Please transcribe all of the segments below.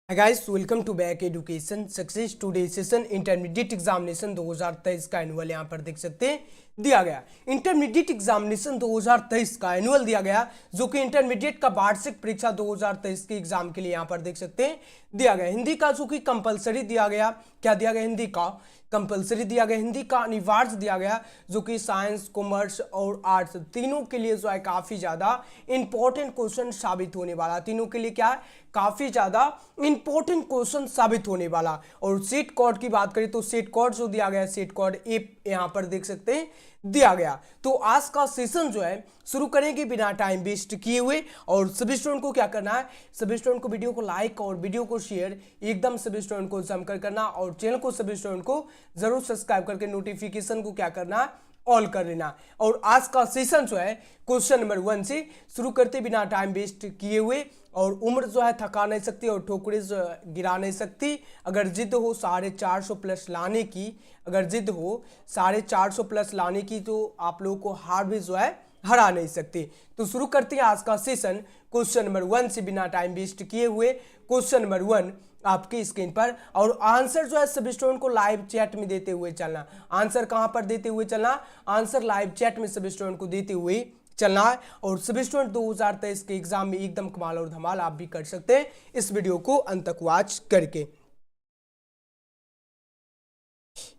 Hi guys, welcome to Back Education Success Today session intermediate examination 2023 का annual यहाँ पर देख सकते हैं दिया गया। इंटरमीडिएट एग्जामिनेशन 2023 का एनुअल दिया गया जो कि इंटरमीडिएट का वार्षिक परीक्षा 2023 के एग्जाम के लिए यहाँ पर देख सकते हैं दिया गया। हिंदी का जो कि कंपलसरी दिया गया, क्या दिया गया? हिंदी का कंपलसरी दिया गया, हिंदी का अनिवार्य दिया गया जो कि साइंस, कॉमर्स और आर्ट्स तीनों के लिए जो है काफी ज्यादा इंपॉर्टेंट क्वेश्चन साबित होने वाला। तीनों के लिए क्या है? काफी ज्यादा इंपॉर्टेंट क्वेश्चन साबित होने वाला। और सेट कोड की बात करें तो सेट कोड जो दिया गया, सेट कोड ए यहाँ पर देख सकते हैं दिया गया। तो आज का सेशन जो है शुरू करेंगे बिना टाइम वेस्ट किए हुए। और सभी स्टूडेंट को क्या करना है? सभी स्टूडेंट को वीडियो को लाइक और वीडियो को शेयर एकदम सभी स्टूडेंट को जमकर करना और चैनल को सभी स्टूडेंट को जरूर सब्सक्राइब करके नोटिफिकेशन को क्या करना है? ऑल कर लेना। और आज का सेशन जो है क्वेश्चन नंबर 1 से शुरू करते बिना टाइम वेस्ट किए हुए। और उम्र जो है थका नहीं सकती और ठोकरे जो गिरा नहीं सकती। अगर जिद हो 450 प्लस लाने की, अगर जिद हो 450 प्लस लाने की तो आप लोगों को हार भी जो है हरा नहीं सकती। तो शुरू करते हैं आज का सेशन क्वेश्चन नंबर 1 से बिना टाइम वेस्ट किए हुए। क्वेश्चन नंबर 1 आपकी स्क्रीन पर, और आंसर जो है सभी स्टूडेंट को लाइव चैट में देते हुए चलना। आंसर कहां पर देते हुए चलना? आंसर लाइव चैट में सभी स्टूडेंट को देते हुए चलना है। और सभी स्टूडेंट 2023 के एग्जाम में एकदम कमाल और धमाल आप भी कर सकते हैं इस वीडियो को अंत तक वॉच करके।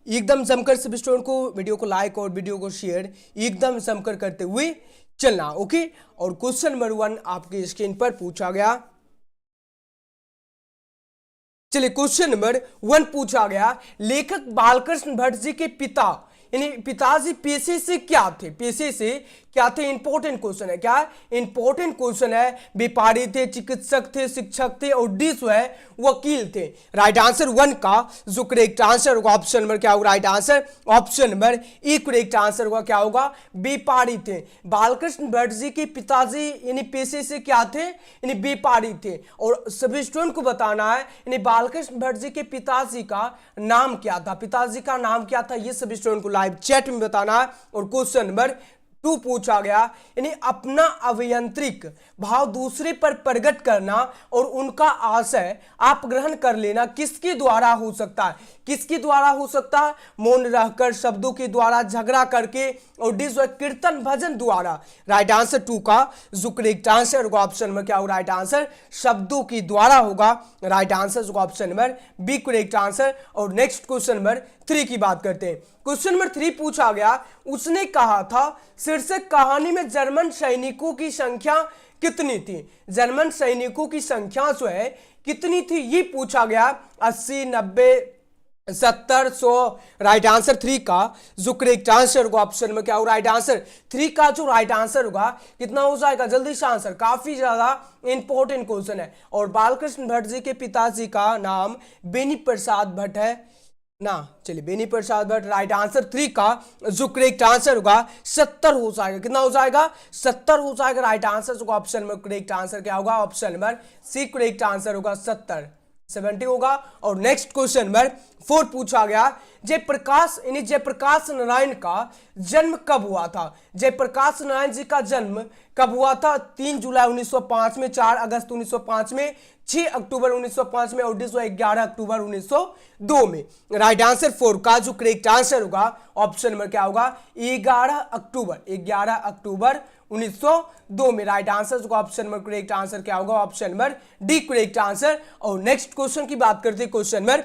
एकदम जमकर सभी स्टूडेंट को वीडियो को लाइक और वीडियो को शेयर एकदम जमकर करते हुए चलना, ओके। और क्वेश्चन नंबर 1 आपकी स्क्रीन पर पूछा गया। चलिए क्वेश्चन नंबर 1 पूछा गया, लेखक बालकृष्ण भट्ट जी के पिता यानी पिताजी पेशे से क्या थे? पेशे से क्या थे? इंपॉर्टेंट क्वेश्चन है। क्या इंपॉर्टेंट क्वेश्चन है? व्यापारी थे, चिकित्सक थे, शिक्षक थे और डी जो है वकील थे। राइट आंसर 1 का जो करेक्ट आंसर होगा ऑप्शन नंबर क्या होगा? Right answer option number A correct answer होगा। क्या होगा? व्यापारी थे। बालकृष्ण भट्ट जी के पिताजी यानी पेशे से क्या थे? यानी व्यापारी थे। और सभी स्टूडेंट को बताना है यानी बालकृष्ण भट्ट जी के पिताजी का नाम क्या था? पिताजी का नाम क्या था? ये सभी स्टूडेंट को लाइव चैट में बताना है। और क्वेश्चन नंबर 2 पूछा गया, यानी अपना अभियांत्रिक भाव दूसरे पर प्रकट करना और उनका आशय आप ग्रहण कर लेना किसके द्वारा हो सकता है? किसके द्वारा हो सकता है? मौन रहकर, शब्दों के द्वारा, झगड़ा करके और कीर्तन भजन द्वारा। राइट आंसर 2 का जो करेक्ट आंसर होगा ऑप्शन नंबर क्या होगा? राइट आंसर शब्दों के द्वारा होगा। राइट आंसर होगा option number B correct answer. और नेक्स्ट क्वेश्चन नंबर 3 की बात करते हैं। क्वेश्चन नंबर 3 पूछा गया, उसने कहा था शीर्षक कहानी में जर्मन सैनिकों की संख्या कितनी थी? जर्मन सैनिकों की संख्या जो है कितनी थी ये पूछा गया। 80, 90, 70, 100। राइट आंसर 3 का जो करेक्ट आंसर होगा ऑप्शन में क्या होगा? राइट आंसर 3 का जो राइट आंसर होगा कितना हो जाएगा? जल्दी से आंसर, काफी ज्यादा इंपॉर्टेंट क्वेश्चन है। और बालकृष्ण भट्ट जी के पिताजी का नाम बेनी प्रसाद भट्ट है ना। चलिए बेनी प्रसाद भट्ट। राइट आंसर 3 का जो करेक्ट आंसर होगा 70 हो जाएगा। कितना हो जाएगा? 70 हो जाएगा। राइट आंसर होगा ऑप्शन नंबर करेक्ट आंसर क्या होगा? Option number C correct answer होगा 70 होगा। और नेक्स्ट क्वेश्चन नंबर 4 पूछा गया, जयप्रकाश यानी जयप्रकाश नारायण का जन्म कब हुआ था? जयप्रकाश नारायण जी का जन्म कब हुआ था? 3 जुलाई 1905 में, 4 अगस्त 1905 में, 6 अक्टूबर 1905 में और 11 अक्टूबर 1902 में। राइट आंसर 4 का जो करेक्ट आंसर होगा ऑप्शन नंबर क्या होगा? 11 अक्टूबर 1902 में। राइट आंसर होगा ऑप्शन नंबर करेक्ट आंसर क्या होगा? Option number D correct answer. और नेक्स्ट क्वेश्चन की बात करते हैं, क्वेश्चन नंबर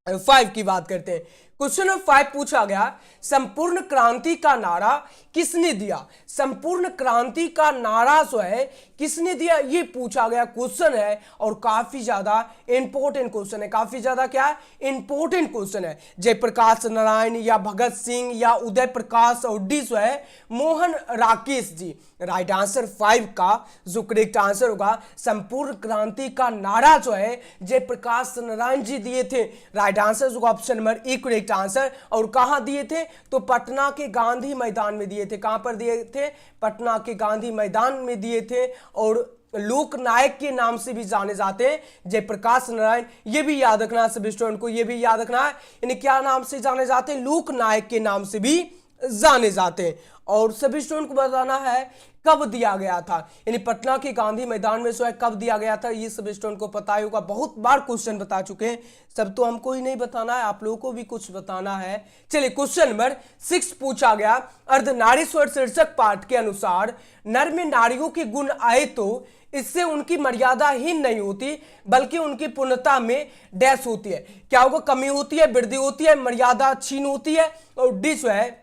5 की बात करते हैं। क्वेश्चन नंबर 5 पूछा गया, संपूर्ण क्रांति का नारा किसने दिया? संपूर्ण क्रांति का नारा जो है किसने दिया ये पूछा गया क्वेश्चन है। और काफी ज्यादा इंपॉर्टेंट क्वेश्चन है। काफी ज्यादा क्या है? इंपॉर्टेंट क्वेश्चन है। जयप्रकाश नारायण या भगत सिंह या उदय प्रकाश और डी जो है मोहन राकेश जी। राइट आंसर 5 का जो करेक्ट आंसर होगा संपूर्ण क्रांति का नारा जो है जयप्रकाश नारायण जी दिए थे। राइट आंसर होगा option number A correct answer. और कहां दिए थे? तो पटना के गांधी मैदान में दिए थे। कहां पर दिए थे? पटना के गांधी मैदान में दिए थे। और लोक नायक के नाम से भी जाने जाते हैं जयप्रकाश नारायण। ये भी याद रखना सभी स्टूडेंट को, ये भी याद रखना है यानी क्या नाम से जाने जाते हैं? लोक नायक के नाम से भी जाने जाते हैं। और सभी स्टूडेंट को बताना है कब दिया गया था, यानी पटना के गांधी मैदान में जो है कब दिया गया था, ये सभी स्टूडेंट को पता ही होगा, बहुत बार क्वेश्चन बता चुके हैं। सब तो हमको ही नहीं बताना है, आप लोगों को भी कुछ बताना है। चलिए क्वेश्चन नंबर 6 पूछा गया, अर्धनारीश्वर शीर्षक पाठ के अनुसार नर में नारियों के गुण आए तो इससे उनकी मर्यादा हीन नहीं होती बल्कि उनकी पूर्णता में डैश होती है। क्या होगा, कमी होती है, वृद्धि होती है, मर्यादा छीन होती है, और डी जो है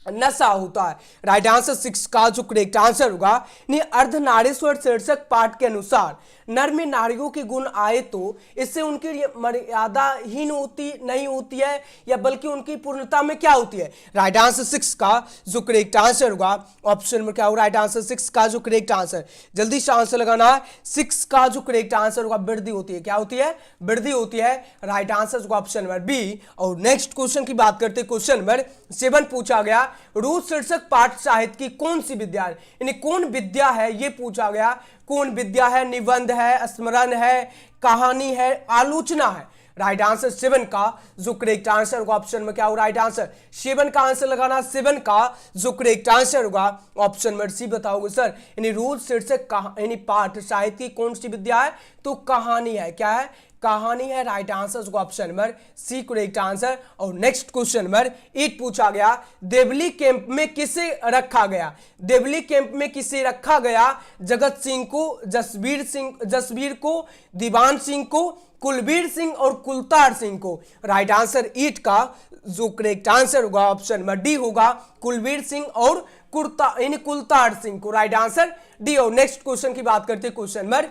नशा होता है। राइट आंसर 6 का जो करेक्ट आंसर होगा, अर्धनारीश्वर शीर्षक पाठ के अनुसार नर में नारियों के गुण आए तो इससे उनकी मर्यादा हीन होती नहीं होती है या बल्कि उनकी पूर्णता में क्या होती है। राइट आंसर 6 का जो करेक्ट आंसर होगा, ऑप्शन में क्या होगा, राइट आंसर 6 का जो करेक्ट आंसर, जल्दी से आंसर लगाना है। 6 का जो करेक्ट आंसर होगा वृद्धि होती है, क्या होती है, वृद्धि होती है। राइट आंसर होगा ऑप्शन नंबर बी। और नेक्स्ट क्वेश्चन की बात करते हैं, क्वेश्चन नंबर 7 पूछा गया, रूस शीर्षक पाठ साहित्य की कौन सी विद्या है, यानी कौन विद्या है ये पूछा गया। कौन विद्या है, निबंध है, स्मरण है, कहानी है, आलोचना है। राइट आंसर 7 का जो करेक्ट आंसर होगा, ऑप्शन में क्या होगा, राइट आंसर 7 का आंसर लगाना। 7 का जो करेक्ट आंसर होगा ऑप्शन में सी बताओगे सर, यानी रूस शीर्षक यानी पाठ साहित्य की कौन सी विद्या है, तो कहानी है, क्या है, कहानी है। राइट आंसर होगा option number C correct answer. और नेक्स्ट क्वेश्चन नंबर 8 पूछा गया, देवली कैंप में किसे रखा गया, देवली कैंप में किसे रखा गया, जगत सिंह को, जसवीर को, दीवान सिंह को, कुलबीर सिंह और कुलतार सिंह को। राइट आंसर 8 का जो करेक्ट आंसर होगा ऑप्शन नंबर डी होगा, कुलबीर सिंह और कुलतार सिंह को। Right answer D. और नेक्स्ट क्वेश्चन की बात करते हैं, क्वेश्चन नंबर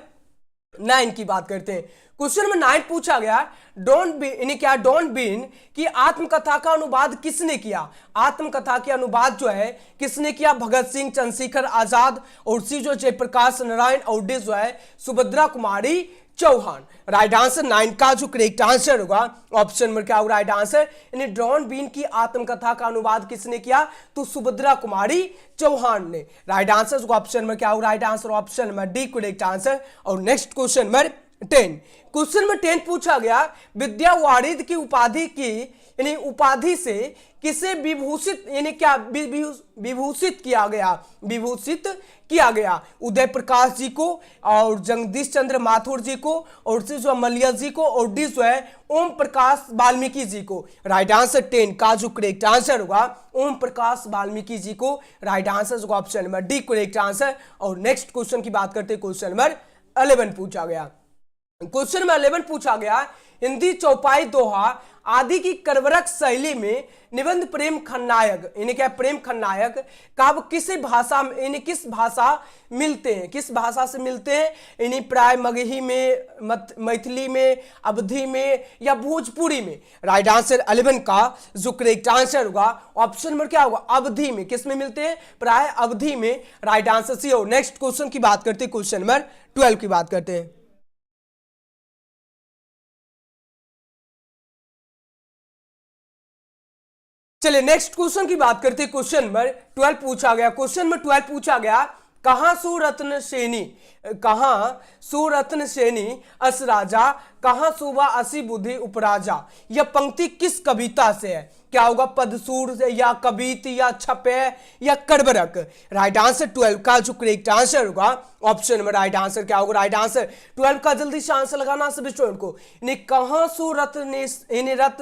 9 की बात करते हैं। क्वेश्चन नंबर 9 पूछा गया, डॉन बीन की आत्मकथा का अनुवाद किसने किया, आत्मकथा के अनुवाद जो है किसने किया, भगत सिंह, चंद्रशेखर आजाद, और सी जो जयप्रकाश नारायण, और डी जो है सुभद्रा कुमारी चौहान। राइट आंसर 9 का जो करेक्ट आंसर होगा ऑप्शन में क्या होगा, राइट आंसर, यानी डॉन बीन की आत्मकथा का अनुवाद किसने किया, तो सुभद्रा कुमारी चौहान ने। राइट आंसर ऑप्शन में क्या होगा, राइट आंसर ऑप्शन में डी करेक्ट आंसर। और next question number 10, question number 10 पूछा गया, विद्या वारिद की उपाधि की यानी उपाधि से किसे विभूषित यानी क्या विभूषित किया गया, विभूषित किया गया, उदय प्रकाश जी को, और जगदीश चंद्र माथुर जी को, और सी जो मलिया जी को, और डी जो है ओम प्रकाश वाल्मीकि जी को। राइट आंसर 10 का जो करेक्ट आंसर होगा ओम प्रकाश वाल्मीकि जी को। राइट आंसर होगा option number D correct answer. और नेक्स्ट क्वेश्चन की बात करते हैं, क्वेश्चन नंबर 11 पूछा गया, क्वेश्चन नंबर 11 पूछा गया, हिंदी चौपाई दोहा आदि की करवरक शैली में निबंध प्रेम खन्नायक यानी क्या प्रेम खन्नायक काव्य किस भाषा यानी किस भाषा मिलते हैं, किस भाषा से मिलते हैं, यानी प्राय मगही में, मैथिली में, अवधी में या भोजपुरी में। राइट आंसर 11 का जो करेक्ट आंसर होगा ऑप्शन नंबर क्या होगा, अवधी में। किस में मिलते हैं, प्राय अवधी में। राइट आंसर सी हो। नेक्स्ट क्वेश्चन की बात करते हैं, क्वेश्चन नंबर 12 की बात करते हैं। चलिए नेक्स्ट क्वेश्चन की बात करते हैं, क्वेश्चन नंबर 12 पूछा गया, क्वेश्चन नंबर 12 पूछा गया, कहां सुरत्न सेनी अस राजा, कहां शोभा असी बुद्धि उपराजा। यह पंक्ति किस कविता से है, क्या होगा, पदसूर या कवित या छपे या करबरक। राइट आंसर 12 का जो करेक्ट आंसर होगा ऑप्शन में राइट आंसर क्या होगा, राइट आंसर 12 का जल्दी से आंसर लगाना सभी स्टूडेंट को। कहां सुरत्न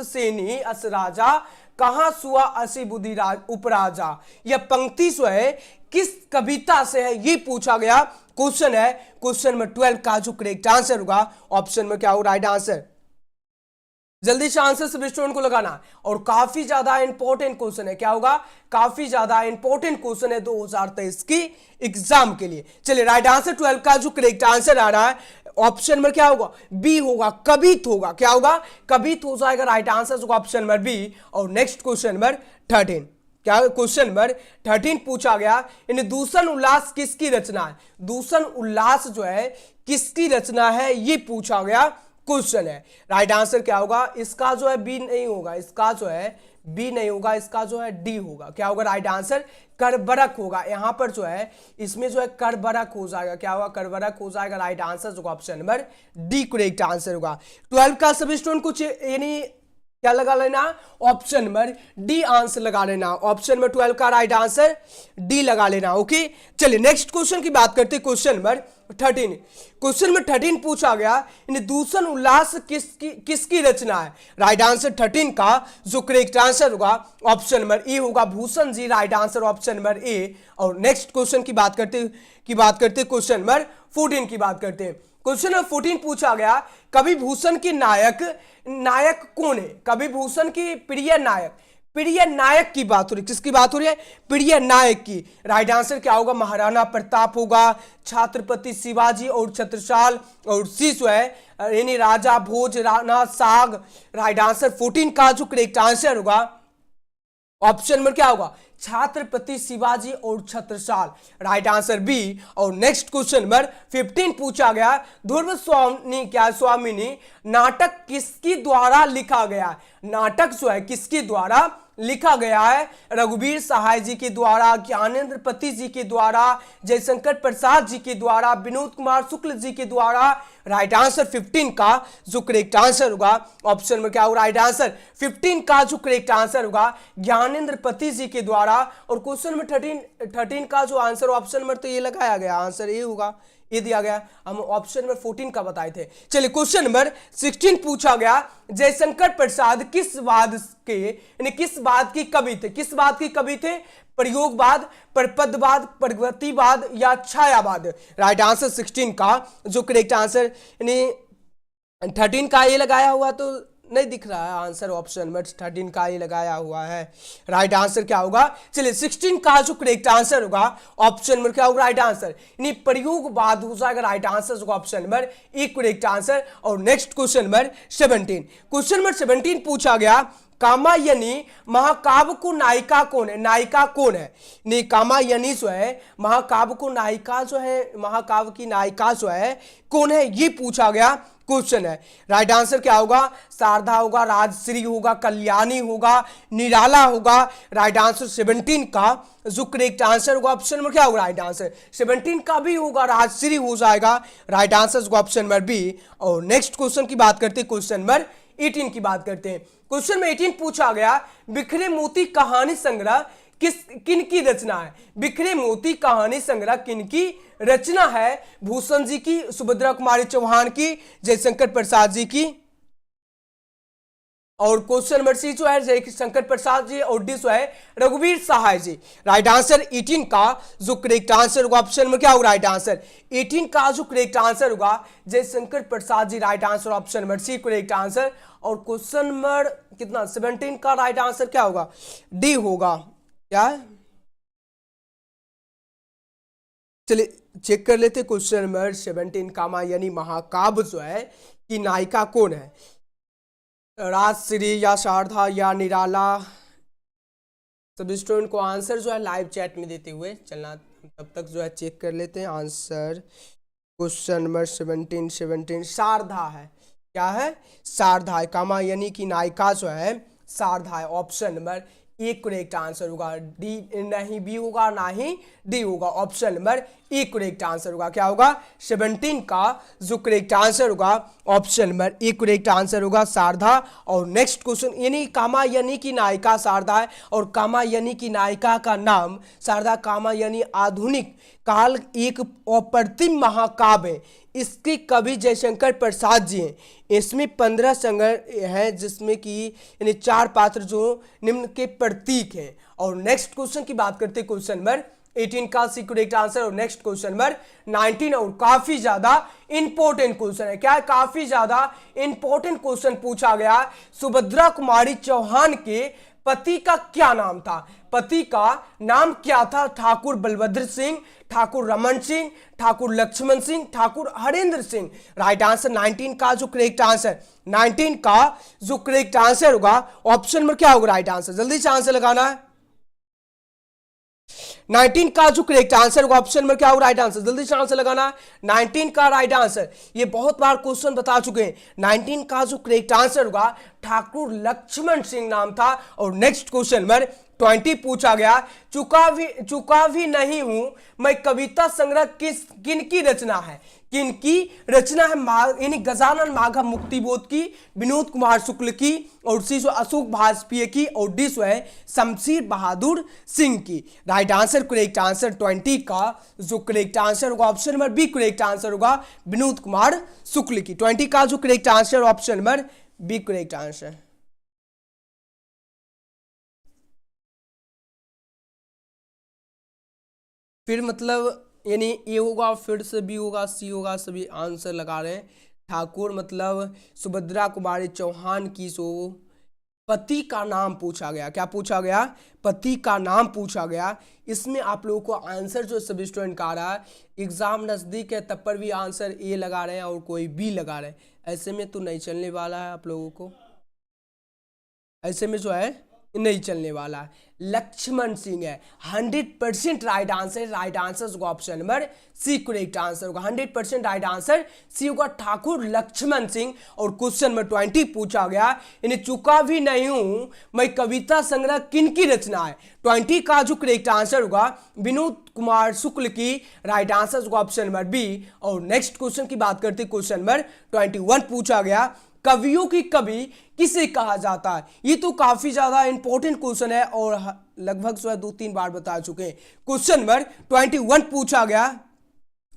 सेनी अस राजा, कहां सुआ असी बुद्धि उपराजा। यह पंक्ति जो है किस कविता से है ये पूछा गया क्वेश्चन है। क्वेश्चन नंबर 12 का जो करेक्ट आंसर होगा ऑप्शन में क्या होगा, राइट आंसर। जल्दी से आंसर सभी स्टूडेंट को लगाना। और काफी ज्यादा इंपॉर्टेंट क्वेश्चन है, क्या होगा, काफी ज्यादा इंपॉर्टेंट क्वेश्चन है 2023 की एग्जाम के लिए। चलिए राइट आंसर 12 का जो करेक्ट आंसर आ रहा है ऑप्शन में क्या होगा, बी होगा, कवित होगा। क्या होगा, कवित हो जाएगा। राइट आंसर होगा ऑप्शन नंबर बी। और नेक्स्ट क्वेश्चन नंबर 13, क्या क्वेश्चन नंबर 13 पूछा गया, इन दूषण उल्लास किसकी रचना है। दूषण उल्लास जो है किसकी रचना है ये पूछा गया क्वेश्चन है। राइट आंसर क्या होगा, इसका जो है बी नहीं होगा, इसका जो है बी नहीं होगा, इसका जो है डी होगा। क्या होगा, राइट आंसर करबरक होगा। यहां पर जो है इसमें जो है करबरक हो जाएगा। क्या होगा, करबरक हो जाएगा। राइट आंसर जो option number D correct answer होगा। 12 का सभी स्टूडेंट कुछ यानी क्या लगा लेना, ऑप्शन नंबर डी आंसर लगा लेना। ऑप्शन नंबर 12 का राइट आंसर डी लगा लेना। ओके, चलिए नेक्स्ट क्वेश्चन की बात करते हैं। क्वेश्चन नंबर 13, क्वेश्चन नंबर 13 पूछा गया, दूषण उल्लास किसकी रचना है? राइट आंसर 13 का जो करेक्ट आंसर होगा ऑप्शन नंबर ए होगा, Bhushan ji, right answer option number A. और नेक्स्ट क्वेश्चन की बात करते क्वेश्चन नंबर 14 की बात करते हैं। क्वेश्चन नंबर 14 पूछा गया, कवि भूषण के नायक कौन है? कवि भूषण की प्रिय नायक की बात हो रही है। किसकी बात हो रही है? प्रिय नायक की। राइट आंसर क्या होगा? महाराणा प्रताप होगा, छत्रपति शिवाजी और छत्रसाल, और सी जो है यानी राजा भोज, राणा साग। राइट आंसर 14 का जो करेक्ट आंसर होगा ऑप्शन नंबर क्या होगा? छत्रपति शिवाजी और छत्रसाल, राइट आंसर बी। और नेक्स्ट क्वेश्चन नंबर 15 पूछा गया, ध्रुव स्वामिनी नाटक किसकी द्वारा लिखा गया? नाटक जो है किसके द्वारा लिखा गया है? रघुवीर सहाय जी के द्वारा, ज्ञानेंद्र पति जी के द्वारा, जयशंकर प्रसाद जी के द्वारा, विनोद कुमार शुक्ल जी के द्वारा। राइट आंसर 15 का जो करेक्ट आंसर होगा ऑप्शन में क्या होगा? राइट आंसर 15 का जो करेक्ट आंसर होगा ज्ञानेंद्र पति जी के द्वारा। और क्वेश्चन नंबर 13 का जो आंसर ऑप्शन नंबर तो ये लगाया गया, आंसर ये होगा, ये दिया गया। हम ऑप्शन नंबर 14 का बताए थे। चलिए क्वेश्चन नंबर 16 पूछा गया, जयशंकर प्रसाद किस बात की कवि थे? किस बात की कवि थे? प्रयोगवाद, प्रपदवाद, प्रगतिवाद या छायावाद। राइट आंसर 16 का जो करेक्ट आंसर यानी 13 का ये लगाया हुआ तो नहीं दिख रहा है आंसर, ऑप्शन नंबर 13 का ये लगाया हुआ है। राइट आंसर क्या होगा? चलिए 16 का जो करेक्ट आंसर होगा ऑप्शन नंबर क्या होगा? राइट आंसर यानी प्रयोगवाद हो जाएगा। राइट आंसर होगा option number A correct answer. और next question number 17, question number 17 पूछा गया, कामायनी महाकाव्य को नायिका कौन है? नायिका कौन है? नहीं, कामायनी जो है महाकाव्य को नायिका जो है, महाकाव्य की नायिका जो है कौन है, ये पूछा गया क्वेश्चन है। राइट आंसर क्या होगा? शारदा होगा, राजश्री होगा, कल्याणी होगा, निराला होगा। राइट आंसर 17 का जो करेक्ट आंसर होगा ऑप्शन नंबर क्या होगा? राइट आंसर 17 का भी होगा, राजश्री हो जाएगा। राइट आंसर होगा ऑप्शन नंबर बी। और नेक्स्ट क्वेश्चन की बात करते हैं, क्वेश्चन नंबर 18 की बात करते हैं। क्वेश्चन में 18 पूछा गया, बिखरे मोती कहानी संग्रह किनकी रचना है? बिखरे मोती कहानी संग्रह किनकी रचना है? भूषण जी की, सुभद्रा कुमारी चौहान की, जयशंकर प्रसाद जी की। और क्वेश्चन नंबर सी जो है जयशंकर प्रसाद जी, और डी जो है रघुवीर सहाय जी। राइट आंसर 18 का जो करेक्ट आंसर होगा ऑप्शन में क्या होगा? राइट आंसर 18 का जो करेक्ट आंसर होगा Jaishankar Prasad ji, right answer option number C correct answer. और क्वेश्चन नंबर कितना 17 का राइट आंसर क्या होगा? डी होगा। क्या है? चलिए चेक कर लेते क्वेश्चन नंबर 17, कामायनी महाकाव्य जो है कि नायिका कौन है? राजश्री या शारदा या निराला। सभी स्टूडेंट को आंसर जो है लाइव चैट में देते हुए चलना, तब तक जो है चेक कर लेते हैं आंसर। क्वेश्चन नंबर 17 शारदा है। क्या है? शारदा है। कामायनी की नायिका जो है शारदा है। Option number A correct answer होगा। डी नहीं बी होगा, ना ही डी होगा। Option number A correct answer होगा। क्या होगा? 17 का जो करेक्ट आंसर होगा option number A correct answer होगा, शारदा। और नेक्स्ट क्वेश्चन, यानी कामायनी की नायिका शारदा है, और कामायनी की नायिका का नाम शारदा। कामायनी आधुनिक काल एक अप्रतिम महाकाव्य है। इसके कवि जयशंकर प्रसाद जी हैं। इसमें 15 संग्रह हैं, जिसमें कि यानी 4 पात्र जो निम्न के प्रतीक हैं। और नेक्स्ट क्वेश्चन की बात करते हैं, क्वेश्चन नंबर 18 का सी करेक्ट आंसर। और नेक्स्ट क्वेश्चन नंबर 19, और काफी ज्यादा इंपॉर्टेंट क्वेश्चन है। क्या है? काफी ज्यादा इंपॉर्टेंट क्वेश्चन पूछा गया। सुभद्रा कुमारी चौहान के पति का क्या नाम था? पति का नाम क्या था? ठाकुर बलभद्र सिंह, ठाकुर रमन सिंह, ठाकुर लक्ष्मण सिंह, ठाकुर हरेंद्र सिंह। राइट आंसर 19 का जो करेक्ट आंसर 19 का जो करेक्ट आंसर होगा ऑप्शन में क्या होगा? Right answer. जल्दी से आंसर लगाना है। 19 का जो करेक्ट आंसर होगा ऑप्शन में क्या होगा? Right answer. जल्दी से आंसर लगाना। 19 का राइट आंसर, ये बहुत बार क्वेश्चन बता चुके हैं। 19 का जो करेक्ट आंसर होगा ठाकुर लक्ष्मण सिंह नाम था। और नेक्स्ट क्वेश्चन नंबर 20 पूछा गया, चुका भी नहीं हूं मैं कविता संग्रह किनकी रचना है, किनकी रचना है, यानी गजानन माघव मुक्तिबोध की, विनोद कुमार शुक्ल की, और सी अशोक भाजपेयी की, और डी है शमशेर बहादुर सिंह की। राइट आंसर, करेक्ट आंसर 20 का जो करेक्ट आंसर होगा option number B correct answer होगा, विनोद कुमार शुक्ल की। 20 का जो correct answer option number B correct answer. फिर मतलब यानी ए होगा, फिर से बी होगा, सी होगा, सभी आंसर लगा रहे हैं। ठाकुर मतलब सुभद्रा कुमारी चौहान की सो पति का नाम पूछा गया। क्या पूछा गया? पति का नाम पूछा गया। इसमें आप लोगों को आंसर जो सभी स्टूडेंट का आ रहा है, एग्जाम नजदीक है तब पर भी आंसर ए लगा रहे हैं और कोई बी लगा रहे हैं, ऐसे में तो नहीं चलने वाला है आप लोगों को, ऐसे में जो है नहीं चलने वाला है। लक्ष्मण सिंह है 100% राइट आंसर। राइट आंसर होगा option number C correct answer होगा, 100% राइट आंसर सी होगा, ठाकुर लक्ष्मण सिंह। और क्वेश्चन नंबर 20 पूछा गया, इन्हें चुका भी नहीं हूं मैं कविता संग्रह किनकी रचना है। 20 का जो करेक्ट आंसर होगा विनोद कुमार शुक्ल की। राइट आंसर होगा ऑप्शन नंबर बी। और नेक्स्ट क्वेश्चन की बात करते, क्वेश्चन नंबर 21 पूछा गया, कवियों की कवि किसे कहा जाता है। ये तो काफी ज्यादा इंपॉर्टेंट क्वेश्चन है और लगभग जो है 2-3 बार बता चुके हैं। क्वेश्चन नंबर 21 पूछा गया,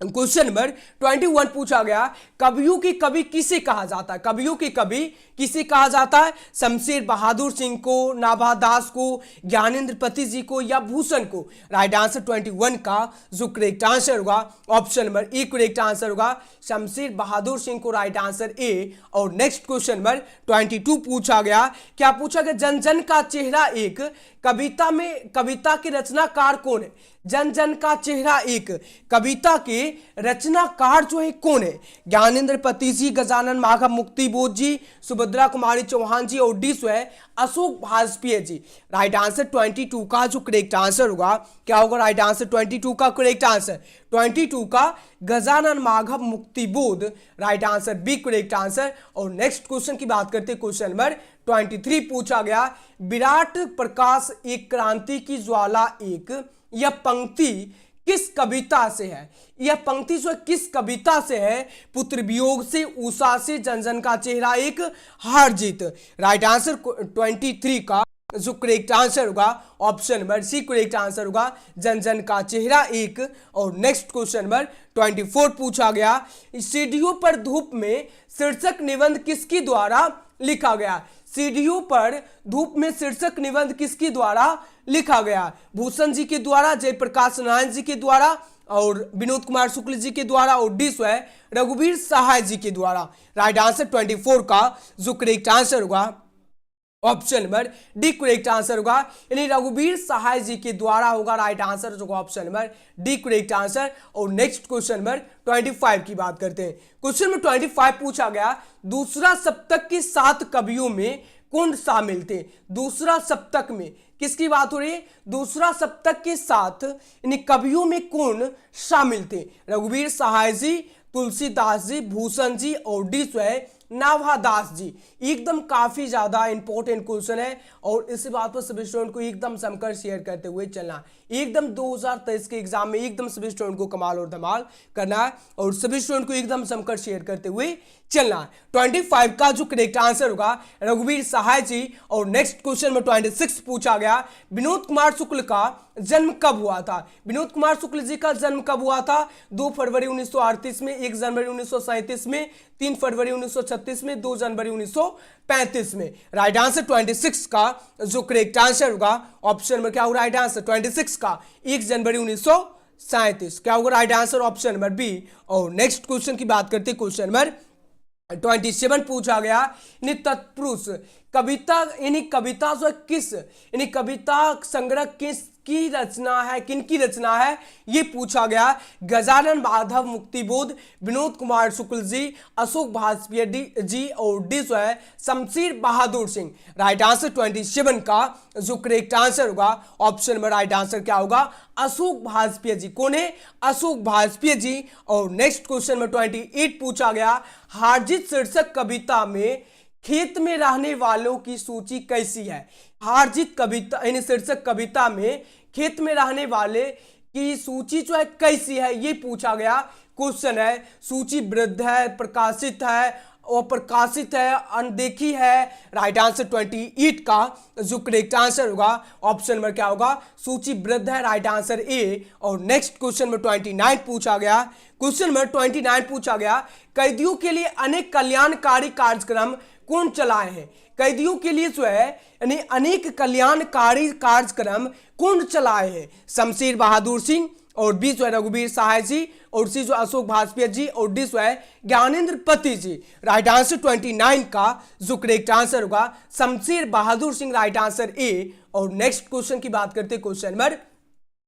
क्वेश्चन नंबर 21 पूछा गया, कवियों की कवि किसे कहा जाता है। कवियों की कवि किसे कहा जाता है? शमशेर बहादुर सिंह को, नाभा दास को, ज्ञानेंद्र पति जी को, या भूषण को। राइट आंसर 21 का जो करेक्ट आंसर होगा option number A correct answer होगा, शमशेर बहादुर सिंह को। Right answer A. और नेक्स्ट क्वेश्चन नंबर 22 पूछा गया, क्या पूछा गया, जन जन का चेहरा एक कविता में कविता के रचनाकार कौन है। जन जन का चेहरा एक कविता के रचनाकार जो है कौन है। ज्ञानेंद्र पति जी, गजानन माघव मुक्तिबोध जी, सुभद्रा कुमारी चौहान जी, और डी है अशोक भाजपेयी जी। राइट आंसर 22 का जो करेक्ट आंसर होगा क्या होगा? राइट आंसर 22 का करेक्ट आंसर 22 का Gajanan Madhav Muktibodh. Right answer B correct answer. और नेक्स्ट क्वेश्चन की बात करते हैं, क्वेश्चन नंबर 23 पूछा गया, विराट प्रकाश एक क्रांति की ज्वाला एक, यह पंक्ति किस कविता से है। यह पंक्ति जो किस कविता से है? पुत्र वियोग से, उषा से, जन जन का चेहरा एक, हार जीत। राइट आंसर 23 का जो करेक्ट आंसर होगा option number C correct answer होगा, जन जन का चेहरा एक। और नेक्स्ट क्वेश्चन नंबर 24 पूछा गया, सीढ़ियों पर धूप में शीर्षक निबंध किसके द्वारा लिखा गया। सीढ़ियों पर धूप में शीर्षक निबंध किसके द्वारा लिखा गया? भूषण जी के द्वारा, जयप्रकाश नारायण जी के द्वारा, और विनोद कुमार शुक्ल जी के द्वारा, और डी है रघुवीर सहाय जी के द्वारा। राइट आंसर 24 का जो करेक्ट आंसर होगा option number D correct answer होगा, यानी रघुवीर सहाय जी के द्वारा होगा। राइट आंसर जो option number D correct answer. और नेक्स्ट क्वेश्चन नंबर 25 की बात करते हैं। क्वेश्चन नंबर 25 पूछा गया, दूसरा सप्तक के 7 कवियों में कौन शामिल थे। दूसरा सप्तक में किसकी बात हो रही है? दूसरा सप्तक के 7 यानी कवियों में कौन शामिल थे? रघुवीर सहाय जी, तुलसीदास जी, भूषण जी, और डी है नाभा दास जी। एकदम काफी ज्यादा इंपॉर्टेंट क्वेश्चन है और इस बात पर सभी स्टूडेंट को एकदम समकर शेयर करते हुए चलना। एकदम 2023 के एग्जाम में एकदम सभी स्टूडेंट को कमाल और धमाल करना है और सभी स्टूडेंट को एकदम समकर शेयर करते हुए चलना है। 25 का जो करेक्ट आंसर होगा रघुवीर सहाय जी। और नेक्स्ट क्वेश्चन में 26 पूछा गया, विनोद कुमार शुक्ल का जन्म कब हुआ था। विनोद कुमार शुक्ल जी का जन्म कब हुआ था? 2 फरवरी 1938 में, 1 जनवरी 1937 में, 3 फरवरी 1936 में, 2 जनवरी 1935 में। राइट आंसर 26 का जो करेक्ट आंसर होगा ऑप्शन में क्या होगा? राइट आंसर 26 का 1 जनवरी 1937 क्या होगा? Right answer option number B. और नेक्स्ट क्वेश्चन की बात करते हैं, क्वेश्चन नंबर 27 पूछा गया, तत्पुरुष कविता यानी कविता जो किस यानी कविता संग्रह किस की रचना है, किनकी रचना है ये पूछा गया। गजानन माधव मुक्तिबोध, विनोद कुमार शुक्ल जी, अशोक भाजपेयी जी, और डी जो है शमशेर बहादुर सिंह। राइट आंसर 27 का जो करेक्ट आंसर होगा ऑप्शन में राइट आंसर क्या होगा? अशोक भाजपेयी जी। कौन है? अशोक भाजपेयी जी। और नेक्स्ट क्वेश्चन में 28 पूछा गया, हारजीत शीर्षक कविता में खेत में रहने वालों की सूची कैसी है। हार जीत कविता यानी शीर्षक कविता में खेत में रहने वाले की सूची जो है कैसी है ये पूछा गया क्वेश्चन है। सूची वृद्ध है, प्रकाशित है, अप्रकाशित है, अनदेखी है। राइट आंसर 28 का जो करेक्ट आंसर होगा ऑप्शन नंबर क्या होगा, सूची वृद्ध है। Right answer A. और नेक्स्ट क्वेश्चन नंबर 29 पूछा गया। क्वेश्चन नंबर 29 पूछा गया, कैदियों के लिए अनेक कल्याणकारी कार्यक्रम कौन चलाए हैं। कैदियों के लिए जो है यानी अनेक कल्याणकारी कार्यक्रम कौन चलाए हैं। शमशेर बहादुर सिंह, और बी जो है रघुवीर सहाय जी, और सी जो अशोक भाजपेयी जी, और डी जो है ज्ञानेंद्र पति जी। राइट आंसर 29 का जो करेक्ट आंसर होगा Shamsher Bahadur Singh. Right answer A. और नेक्स्ट क्वेश्चन की बात करते हैं, क्वेश्चन नंबर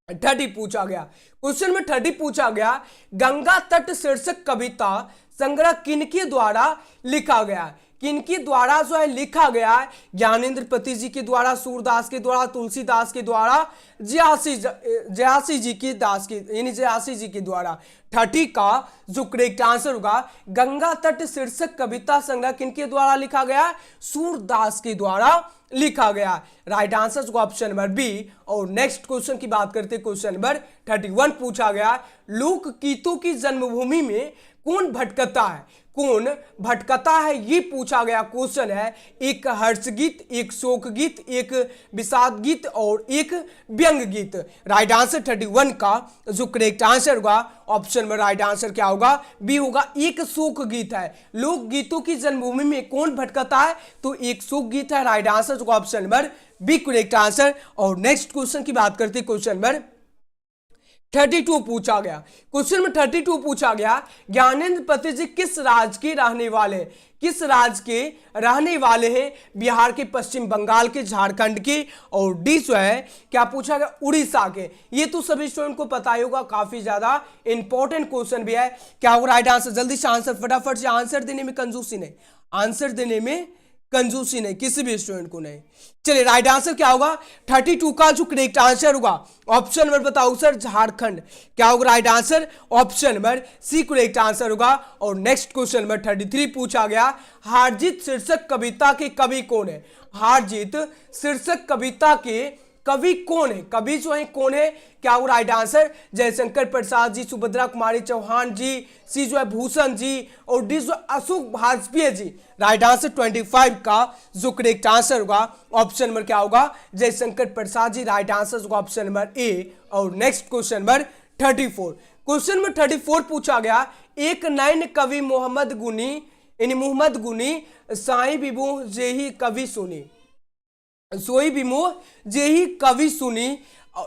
30 पूछा गया। क्वेश्चन में 30 पूछा गया, गंगा तट शीर्षक कविता संग्रह किनके द्वारा लिखा गया। किनके द्वारा जो है लिखा गया है। ज्ञानेंद्र पति जी के द्वारा, सूरदास के द्वारा, तुलसीदास के द्वारा, जयासी जी के दास के यानी जयासी जी के द्वारा। 30 का जो करेक्ट आंसर होगा गंगा तट शीर्षक कविता संग्रह किनके द्वारा लिखा गया, सूरदास के द्वारा लिखा गया। Right answer option number B. और नेक्स्ट क्वेश्चन की बात करते हैं, क्वेश्चन नंबर 31 पूछा गया, लोक गीतों की जन्मभूमि में कौन भटकता है। कौन भटकता है ये पूछा गया क्वेश्चन है। एक हर्ष गीत, एक शोक गीत, एक विषाद गीत, और एक व्यंग गीत। राइट आंसर 31 का जो करेक्ट आंसर होगा ऑप्शन में राइट आंसर क्या होगा, बी होगा, एक शोक गीत है। लोक गीतों की जन्मभूमि में कौन भटकता है, तो एक शोक गीत है। राइट आंसर होगा option number B correct answer. और नेक्स्ट क्वेश्चन की बात करते हैं, क्वेश्चन नंबर 32 पूछा गया। क्वेश्चन में 32 पूछा गया, ज्ञानेंद्र पति जी किस राज्य के रहने वाले हैं। किस राज्य के रहने वाले हैं। बिहार के, पश्चिम बंगाल के, झारखंड के, और डी जो है क्या पूछा गया, उड़ीसा के। ये तो सभी स्टूडेंट को पता ही होगा, काफी ज्यादा इंपॉर्टेंट क्वेश्चन भी है। क्या होगा राइट आंसर, जल्दी से आंसर, फटाफट से आंसर देने में कंजूसी नहीं, आंसर देने में कंजूसी नहीं, किसी भी स्टूडेंट को नहीं। चलिए राइट आंसर क्या होगा, 32 का जो करेक्ट आंसर होगा ऑप्शन नंबर बताओ सर, झारखंड। क्या होगा right answer, option number C correct answer होगा। और नेक्स्ट क्वेश्चन नंबर 33 पूछा गया, हारजीत शीर्षक कविता के कवि कौन है। हारजीत शीर्षक कविता के कवि कौन है। कवि जो है कौन है, क्या होगा राइट आंसर, जयशंकर प्रसाद जी, सुभद्रा कुमारी चौहान जी, सी जो है भूषण जी, और डी जो अशोक भाजपेयी जी। राइट आंसर 25 का जो करेक्ट आंसर होगा ऑप्शन नंबर क्या होगा, जयशंकर प्रसाद जी। राइट आंसर होगा ऑप्शन नंबर ए। और next question number 34। Question number 34 पूछा गया, एक नैन कवि मोहम्मद गुनी यानी मोहम्मद गुनी साई बिबू जेही कवि सुनी, सोई बिमोह जेही कवि सुनी।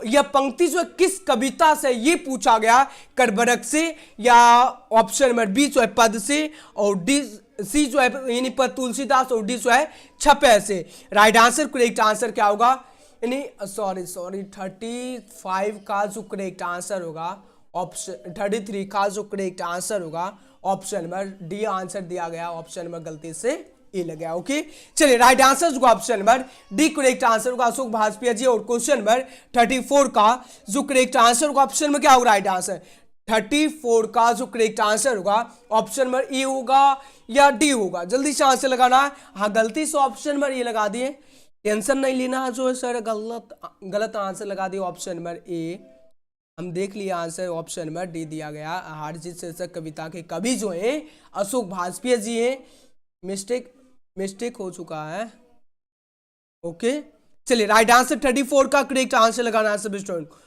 यह पंक्ति जो है किस कविता से ये पूछा गया, करबरक से, या ऑप्शन नंबर बी जो है पद से, और डी सी जो है यानी पद तुलसीदास, और डी जो है छपे से। राइट आंसर करेक्ट आंसर क्या होगा, यानी सॉरी 35 का जो करेक्ट आंसर होगा ऑप्शन 33 का जो करेक्ट आंसर होगा ऑप्शन नंबर डी आंसर दिया गया, ऑप्शन नंबर गलती से ए लग गया। ओके चलिए राइट आंसर होगा option number D correct answer होगा अशोक भाजपेयी जी। और क्वेश्चन नंबर 34 का जो करेक्ट आंसर होगा ऑप्शन में क्या होगा राइट आंसर, 34 का जो करेक्ट आंसर होगा ऑप्शन नंबर ए होगा या डी होगा, जल्दी से आंसर लगाना है। हाँ गलती से ऑप्शन नंबर ए लगा दिए, टेंशन नहीं लेना जो है सर, गलत आंसर लगा दिए ऑप्शन नंबर ए। हम देख लिए आंसर ऑप्शन नंबर डी दिया गया। हारजीत शीर्षक कविता के कवि जो है अशोक भाजपेयी जी हैं। मिस्टेक हो चुका है। ओके चलिए राइट आंसर 34 का करेक्ट आंसर लगाना है सभी स्टूडेंट को।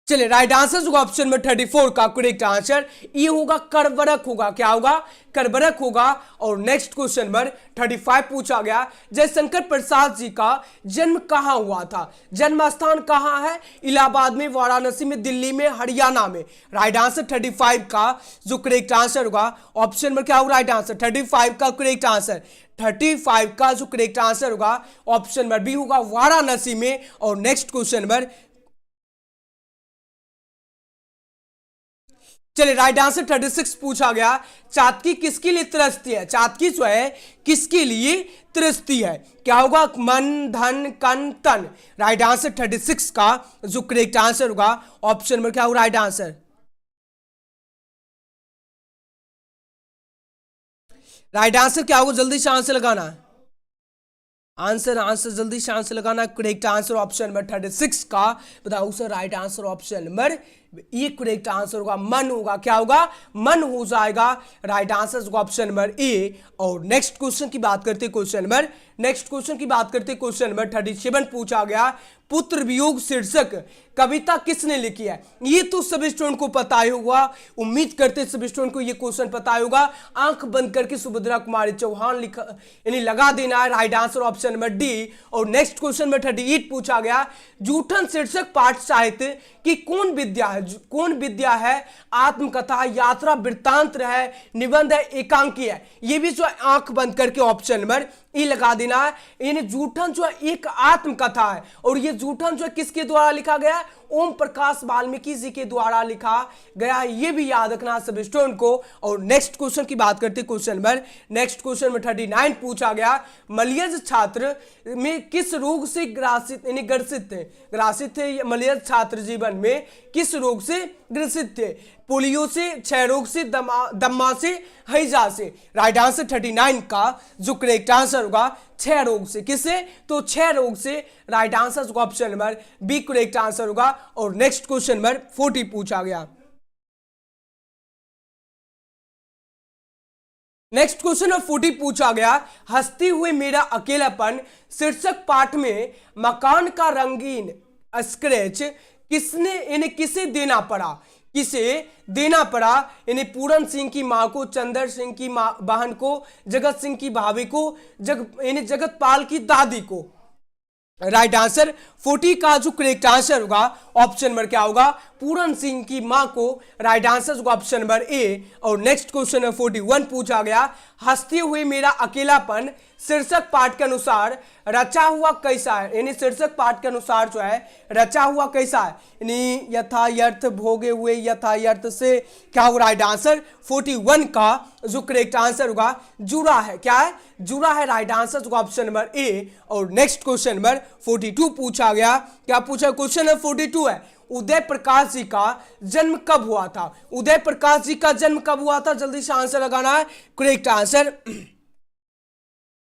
चलिए राइट आंसर होगा ऑप्शन में 34 का करेक्ट आंसर ये होगा करबरक होगा, क्या होगा करबरक होगा। और नेक्स्ट क्वेश्चन नंबर 35 पूछा गया, जयशंकर प्रसाद जी का जन्म कहां हुआ था। जन्म स्थान कहां है, इलाहाबाद में, वाराणसी में, दिल्ली में, हरियाणा में। राइट आंसर 35 का जो करेक्ट आंसर होगा ऑप्शन में क्या होगा राइट आंसर, 35 का करेक्ट आंसर 35 का जो करेक्ट आंसर होगा ऑप्शन नंबर बी होगा वाराणसी में। और नेक्स्ट क्वेश्चन नंबर चलिए राइट आंसर 36 पूछा गया, चातकी किसके लिए त्रस्ती है। चातकी जो है किसके लिए त्रस्ती है, क्या होगा मन धन कन तन। राइट आंसर 36 का जो करेक्ट आंसर होगा ऑप्शन नंबर क्या होगा राइट आंसर राइट आंसर क्या होगा, जल्दी से आंसर लगाना है। आंसर जल्दी से आंसर लगाना। करेक्ट आंसर ऑप्शन नंबर 36 का बताओ sir. Right answer option number ये करेक्ट आंसर होगा, मन होगा। क्या होगा, मन हो जाएगा। राइट आंसर होगा ऑप्शन नंबर ए। और नेक्स्ट क्वेश्चन की बात करते क्वेश्चन नंबर 37 पूछा गया, पुत्र वियोग शीर्षक कविता किसने लिखी है। ये तो सभी स्टूडेंट को पता ही होगा, उम्मीद करते सभी स्टूडेंट को ये क्वेश्चन पता ही होगा। आंख बंद करके सुभद्रा कुमारी चौहान लिखा, यानी लगा देना है। Right answer option number D. और नेक्स्ट क्वेश्चन नंबर 38 पूछा गया, जूठन शीर्षक पाठ साहित्य की कौन विद्या है। आत्मकथा, यात्रा, वृत्तांत है, निबंध है, एकांकी है। ये भी जो आंख बंद करके ऑप्शन नंबर ई लगा देना है। यानी जूठन जो है एक आत्मकथा है, और ये जूठन जो है किसके द्वारा लिखा गया है, ओम प्रकाश वाल्मीकि जी के द्वारा लिखा गया है। ये भी याद रखना सभी स्टूडेंट को। और नेक्स्ट क्वेश्चन की बात करते नेक्स्ट क्वेश्चन में 39 पूछा गया, मलयज छात्र में किस रोग से ग्रसित थे। मलयज छात्र जीवन में किस रोग से ग्रसित थे। पोलियो से, क्षय रोग से, दम्मा से, हैजा से। राइट आंसर 39 का जो करेक्ट आंसर होगा क्षय रोग से। किससे, तो क्षय रोग से। राइट आंसर होगा option number B correct answer होगा। और नेक्स्ट क्वेश्चन नंबर 40 पूछा गया। नेक्स्ट क्वेश्चन नंबर 40 पूछा गया, हंसते हुए मेरा अकेलापन शीर्षक पाठ में मकान का रंगीन स्केच किसे देना पड़ा। इन्हें पूरन सिंह की मां को, चंदर सिंह की बहन को, जगत सिंह की भाभी को, जगतपाल की दादी को। राइट आंसर 40 का जो करेक्ट आंसर होगा ऑप्शन नंबर क्या होगा, पूरन सिंह की मां को। राइट आंसर होगा ऑप्शन नंबर ए। और नेक्स्ट क्वेश्चन है 41 पूछा गया, हंसते हुए मेरा अकेलापन शीर्षक पाठ के अनुसार रचा हुआ कैसा है। यानी शीर्षक पाठ के अनुसार जो है रचा हुआ कैसा है, यानी यथायर्थ भोगे हुए यथायर्थ से। क्या होगा राइट आंसर 41 का जो करेक्ट आंसर होगा जुड़ा है। क्या है, जुड़ा है। राइट आंसर होगा ऑप्शन नंबर ए। और नेक्स्ट क्वेश्चन नंबर 42 पूछा गया, क्या पूछा, क्वेश्चन नंबर 42 है, उदय प्रकाश जी का जन्म कब हुआ था। उदय प्रकाश जी का जन्म कब हुआ था, जल्दी से आंसर लगाना है। करेक्ट आंसर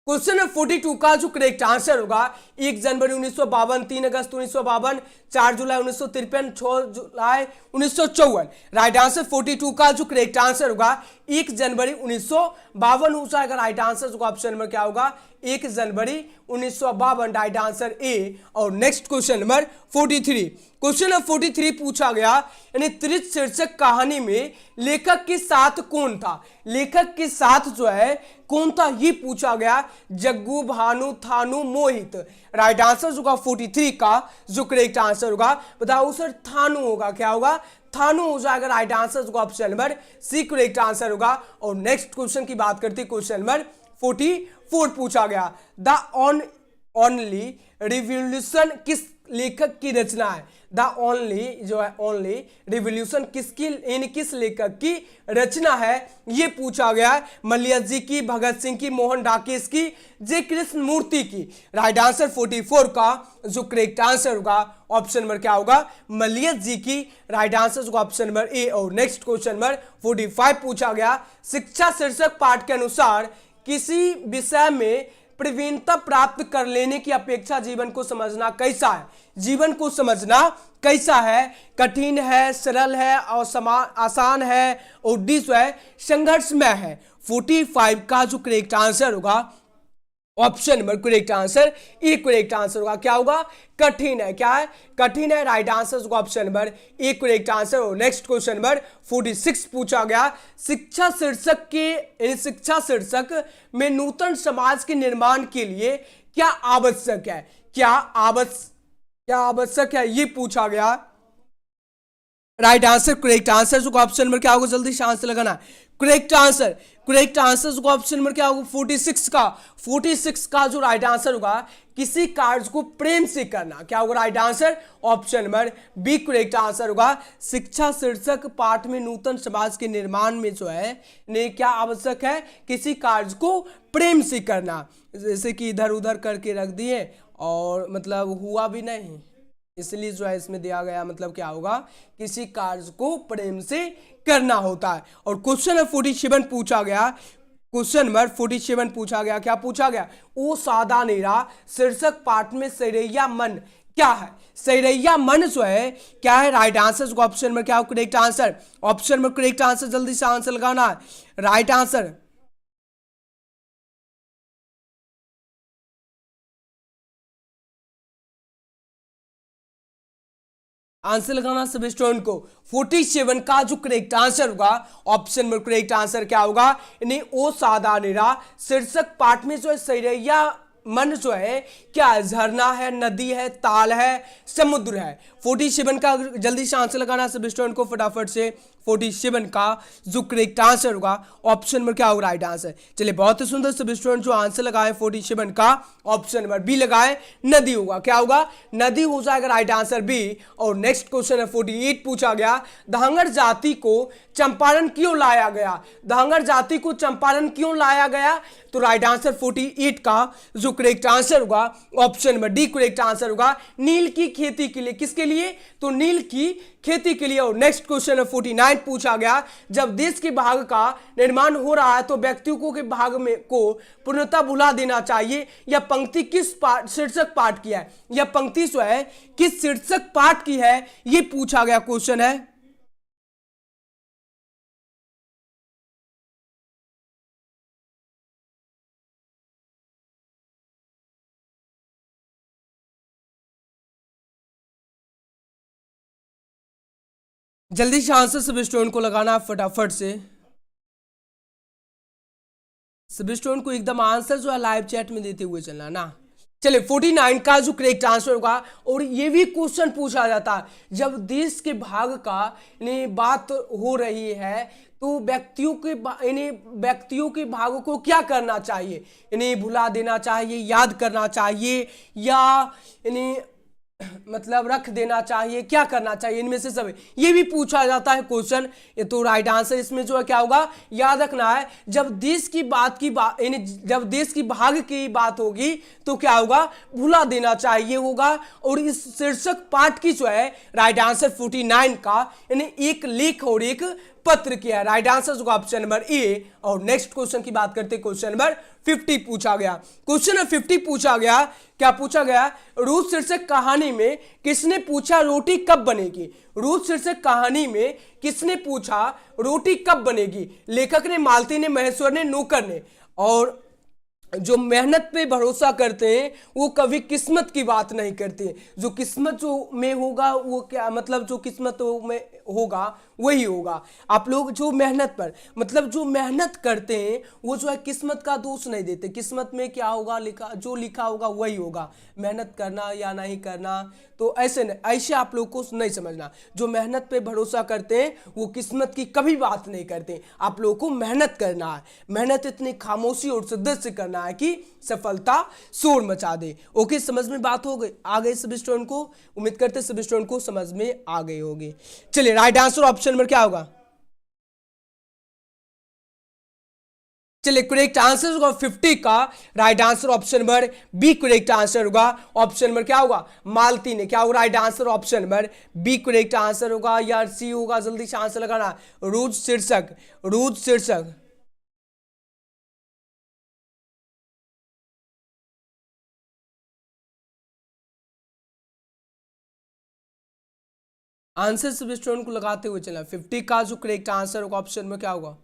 क्वेश्चन नंबर 42 का जो करेक्ट आंसर होगा 1 जनवरी 1952, 3 अगस्त 1952, 4 जुलाई 1953, 6 जुलाई 1954। राइट आंसर 42 का जो करेक्ट आंसर होगा 1 जनवरी 1952 हो जाएगा। राइट आंसर होगा ऑप्शन नंबर क्या होगा 1 जनवरी 1952। Right answer A. और next question number 43, question number 43 पूछा गया, यानी त्रित शीर्षक कहानी में लेखक के साथ कौन था। लेखक के साथ जो है कौन था ये पूछा गया, जग्गू, भानु, थानु, मोहित। राइट आंसर होगा 43 का जो करेक्ट आंसर होगा, बताओ सर थानु होगा। क्या होगा, थानु हो जाएगा। राइट आंसर होगा option number C correct answer होगा। और नेक्स्ट क्वेश्चन की बात करते क्वेश्चन नंबर 44 पूछा गया, द ओनली रिवॉल्यूशन किस लेखक की रचना है। द ओनली जो है ओनली रिवॉल्यूशन किस लेखक की रचना है ये पूछा गया है। मलयज जी की, भगत सिंह की, मोहन डाकेश की, जे कृष्ण मूर्ति की। राइट आंसर 44 का जो करेक्ट आंसर होगा ऑप्शन नंबर क्या होगा, मलयज जी की। राइट आंसर होगा ऑप्शन नंबर ए। और नेक्स्ट क्वेश्चन नंबर 45 पूछा गया, शिक्षा शीर्षक पाठ के अनुसार किसी विषय में प्रवीणता प्राप्त कर लेने की अपेक्षा जीवन को समझना कैसा है। जीवन को समझना कैसा है, कठिन है, सरल है, और आसान है, और डी जो है संघर्षमय है। 45 का जो करेक्ट आंसर होगा option number correct answer A correct answer होगा। क्या होगा, कठिन है। क्या है, कठिन है। राइट आंसर होगा option number A correct answer. और नेक्स्ट क्वेश्चन नंबर 46 पूछा गया, शिक्षा शीर्षक में नूतन समाज के निर्माण के लिए क्या आवश्यक है। क्या आवश्यक है ये पूछा गया। राइट आंसर करेक्ट आंसर होगा ऑप्शन नंबर क्या होगा, जल्दी से आंसर लगाना। करेक्ट आंसर होगा ऑप्शन नंबर क्या होगा 46 का जो राइट आंसर होगा किसी कार्य को प्रेम से करना। क्या होगा right answer option number B correct answer होगा। शिक्षा शीर्षक पाठ में नूतन समाज के निर्माण में जो है ने क्या आवश्यक है, किसी कार्य को प्रेम से करना। जैसे कि इधर उधर करके रख दिए और मतलब हुआ भी नहीं, इसलिए जो है इसमें दिया गया मतलब क्या होगा, किसी कार्य को प्रेम से करना होता है। और क्वेश्चन 47 पूछा गया, क्वेश्चन नंबर 47 पूछा गया, क्या पूछा गया? ओ सादा नेरा शीर्षक पाठ में सैरैया मन क्या है? सैरैया मन जो है क्या है? Right answer. ऑप्शन में क्या करेक्ट आंसर? ऑप्शन में करेक्ट आंसर, जल्दी से आंसर लगाना है। राइट आंसर, आंसर लगाना सब स्टूडेंट को। 47 का जो करेक्ट आंसर होगा, ऑप्शन में करेक्ट आंसर क्या होगा? यानी ओ सादा निरा शीर्षक पाठ में जो है सैरैया मन जो है क्या है? झरना है, नदी है, ताल है, समुद्र है। 47 का जल्दी से आंसर लगाना सब स्टूडेंट को फटाफट से। 47 का जो करेक्ट आंसर होगा, ऑप्शन में क्या होगा? Right answer. चलिए बहुत ही सुंदर सब स्टूडेंट जो आंसर लगाए 47 का, ऑप्शन नंबर बी लगाए, नदी होगा। क्या होगा? नदी हो जाएगा राइट आंसर बी। और नेक्स्ट क्वेश्चन है 48 पूछा गया, धांगर जाति को चंपारण क्यों लाया गया? धांगर जाति को चंपारण क्यों लाया गया? तो राइट आंसर 48 का जो करेक्ट आंसर होगा, option number D correct answer होगा, नील की खेती के लिए। किसके लिए? तो नील की खेती के लिए। और नेक्स्ट क्वेश्चन है 49 पूछा गया, जब देश के भाग का निर्माण हो रहा है तो व्यक्तियों को के भाग में को पूर्णतः भुला देना चाहिए। यह पंक्ति किस पाठ शीर्षक पाठ की है? यह पंक्ति जो है किस शीर्षक पाठ की है? यह पूछा गया क्वेश्चन है। जल्दी से आंसर सब स्टूडेंट को लगाना फटाफट से। सब स्टूडेंट को एकदम आंसर जो है लाइव चैट में देते हुए चलना ना। चलिए 49 का जो करेक्ट आंसर होगा। और ये भी क्वेश्चन पूछा जाता है, जब देश के भाग का बात हो रही है तो व्यक्तियों के भागों को क्या करना चाहिए? इन्हें भुला देना चाहिए, याद करना चाहिए, या इन्हें मतलब रख देना चाहिए, क्या करना चाहिए? इनमें से सब ये भी पूछा जाता है क्वेश्चन। ये तो राइट आंसर इसमें जो है क्या होगा? याद रखना है, जब देश की बात जब देश की भाग की बात होगी तो क्या होगा? भुला देना चाहिए होगा। और इस शीर्षक पाठ की जो है राइट आंसर 49 का यानी एक लेख और एक पत्र किया है। राइट आंसर होगा ऑप्शन नंबर ए। और नेक्स्ट क्वेश्चन की बात करते हैं, क्वेश्चन नंबर 50 पूछा गया। क्वेश्चन नंबर 50 पूछा गया, क्या पूछा गया? रूस शीर्षक कहानी में किसने पूछा रोटी कब बनेगी? रूस शीर्षक कहानी में किसने पूछा रोटी कब बनेगी? लेखक ने, मालती ने, महेश्वर ने, नौकर ने। और जो मेहनत पे भरोसा करते हैं वो कभी किस्मत की बात नहीं करते। जो किस्मत जो में होगा वो क्या मतलब, जो किस्मत में होगा वही होगा। आप लोग जो मेहनत पर मतलब जो मेहनत करते हैं वो जो है किस्मत का दोष नहीं देते। किस्मत में क्या होगा लिखा, जो लिखा होगा वही होगा। मेहनत करना या नहीं करना तो ऐसे आप लोग को नहीं समझना। जो मेहनत पे भरोसा करते हैं वो किस्मत की कभी बात नहीं करते। आप लोगों को मेहनत करना है, मेहनत इतनी खामोशी और शिद्दत से करना है कि सफलता शोर मचा दे। ओके, समझ में बात हो गई? आ गई सभी स्टूडेंट को? उम्मीद करते सभी स्टूडेंट को समझ में आ गई होगी। चलिए राइट आंसर ऑप्शन नंबर क्या होगा? चलिए करेक्ट आंसर होगा 50 का right answer option number B correct answer होगा। ऑप्शन नंबर क्या होगा? मालती ने। क्या होगा right answer? Option number B correct answer होगा या सी होगा? जल्दी से आंसर लगाना। रूज शीर्षक, रूज शीर्षक। आंसर सब स्टूडेंट को लगाते हुए चला। 50 का जो करेक्ट आंसर होगा ऑप्शन में क्या होगा?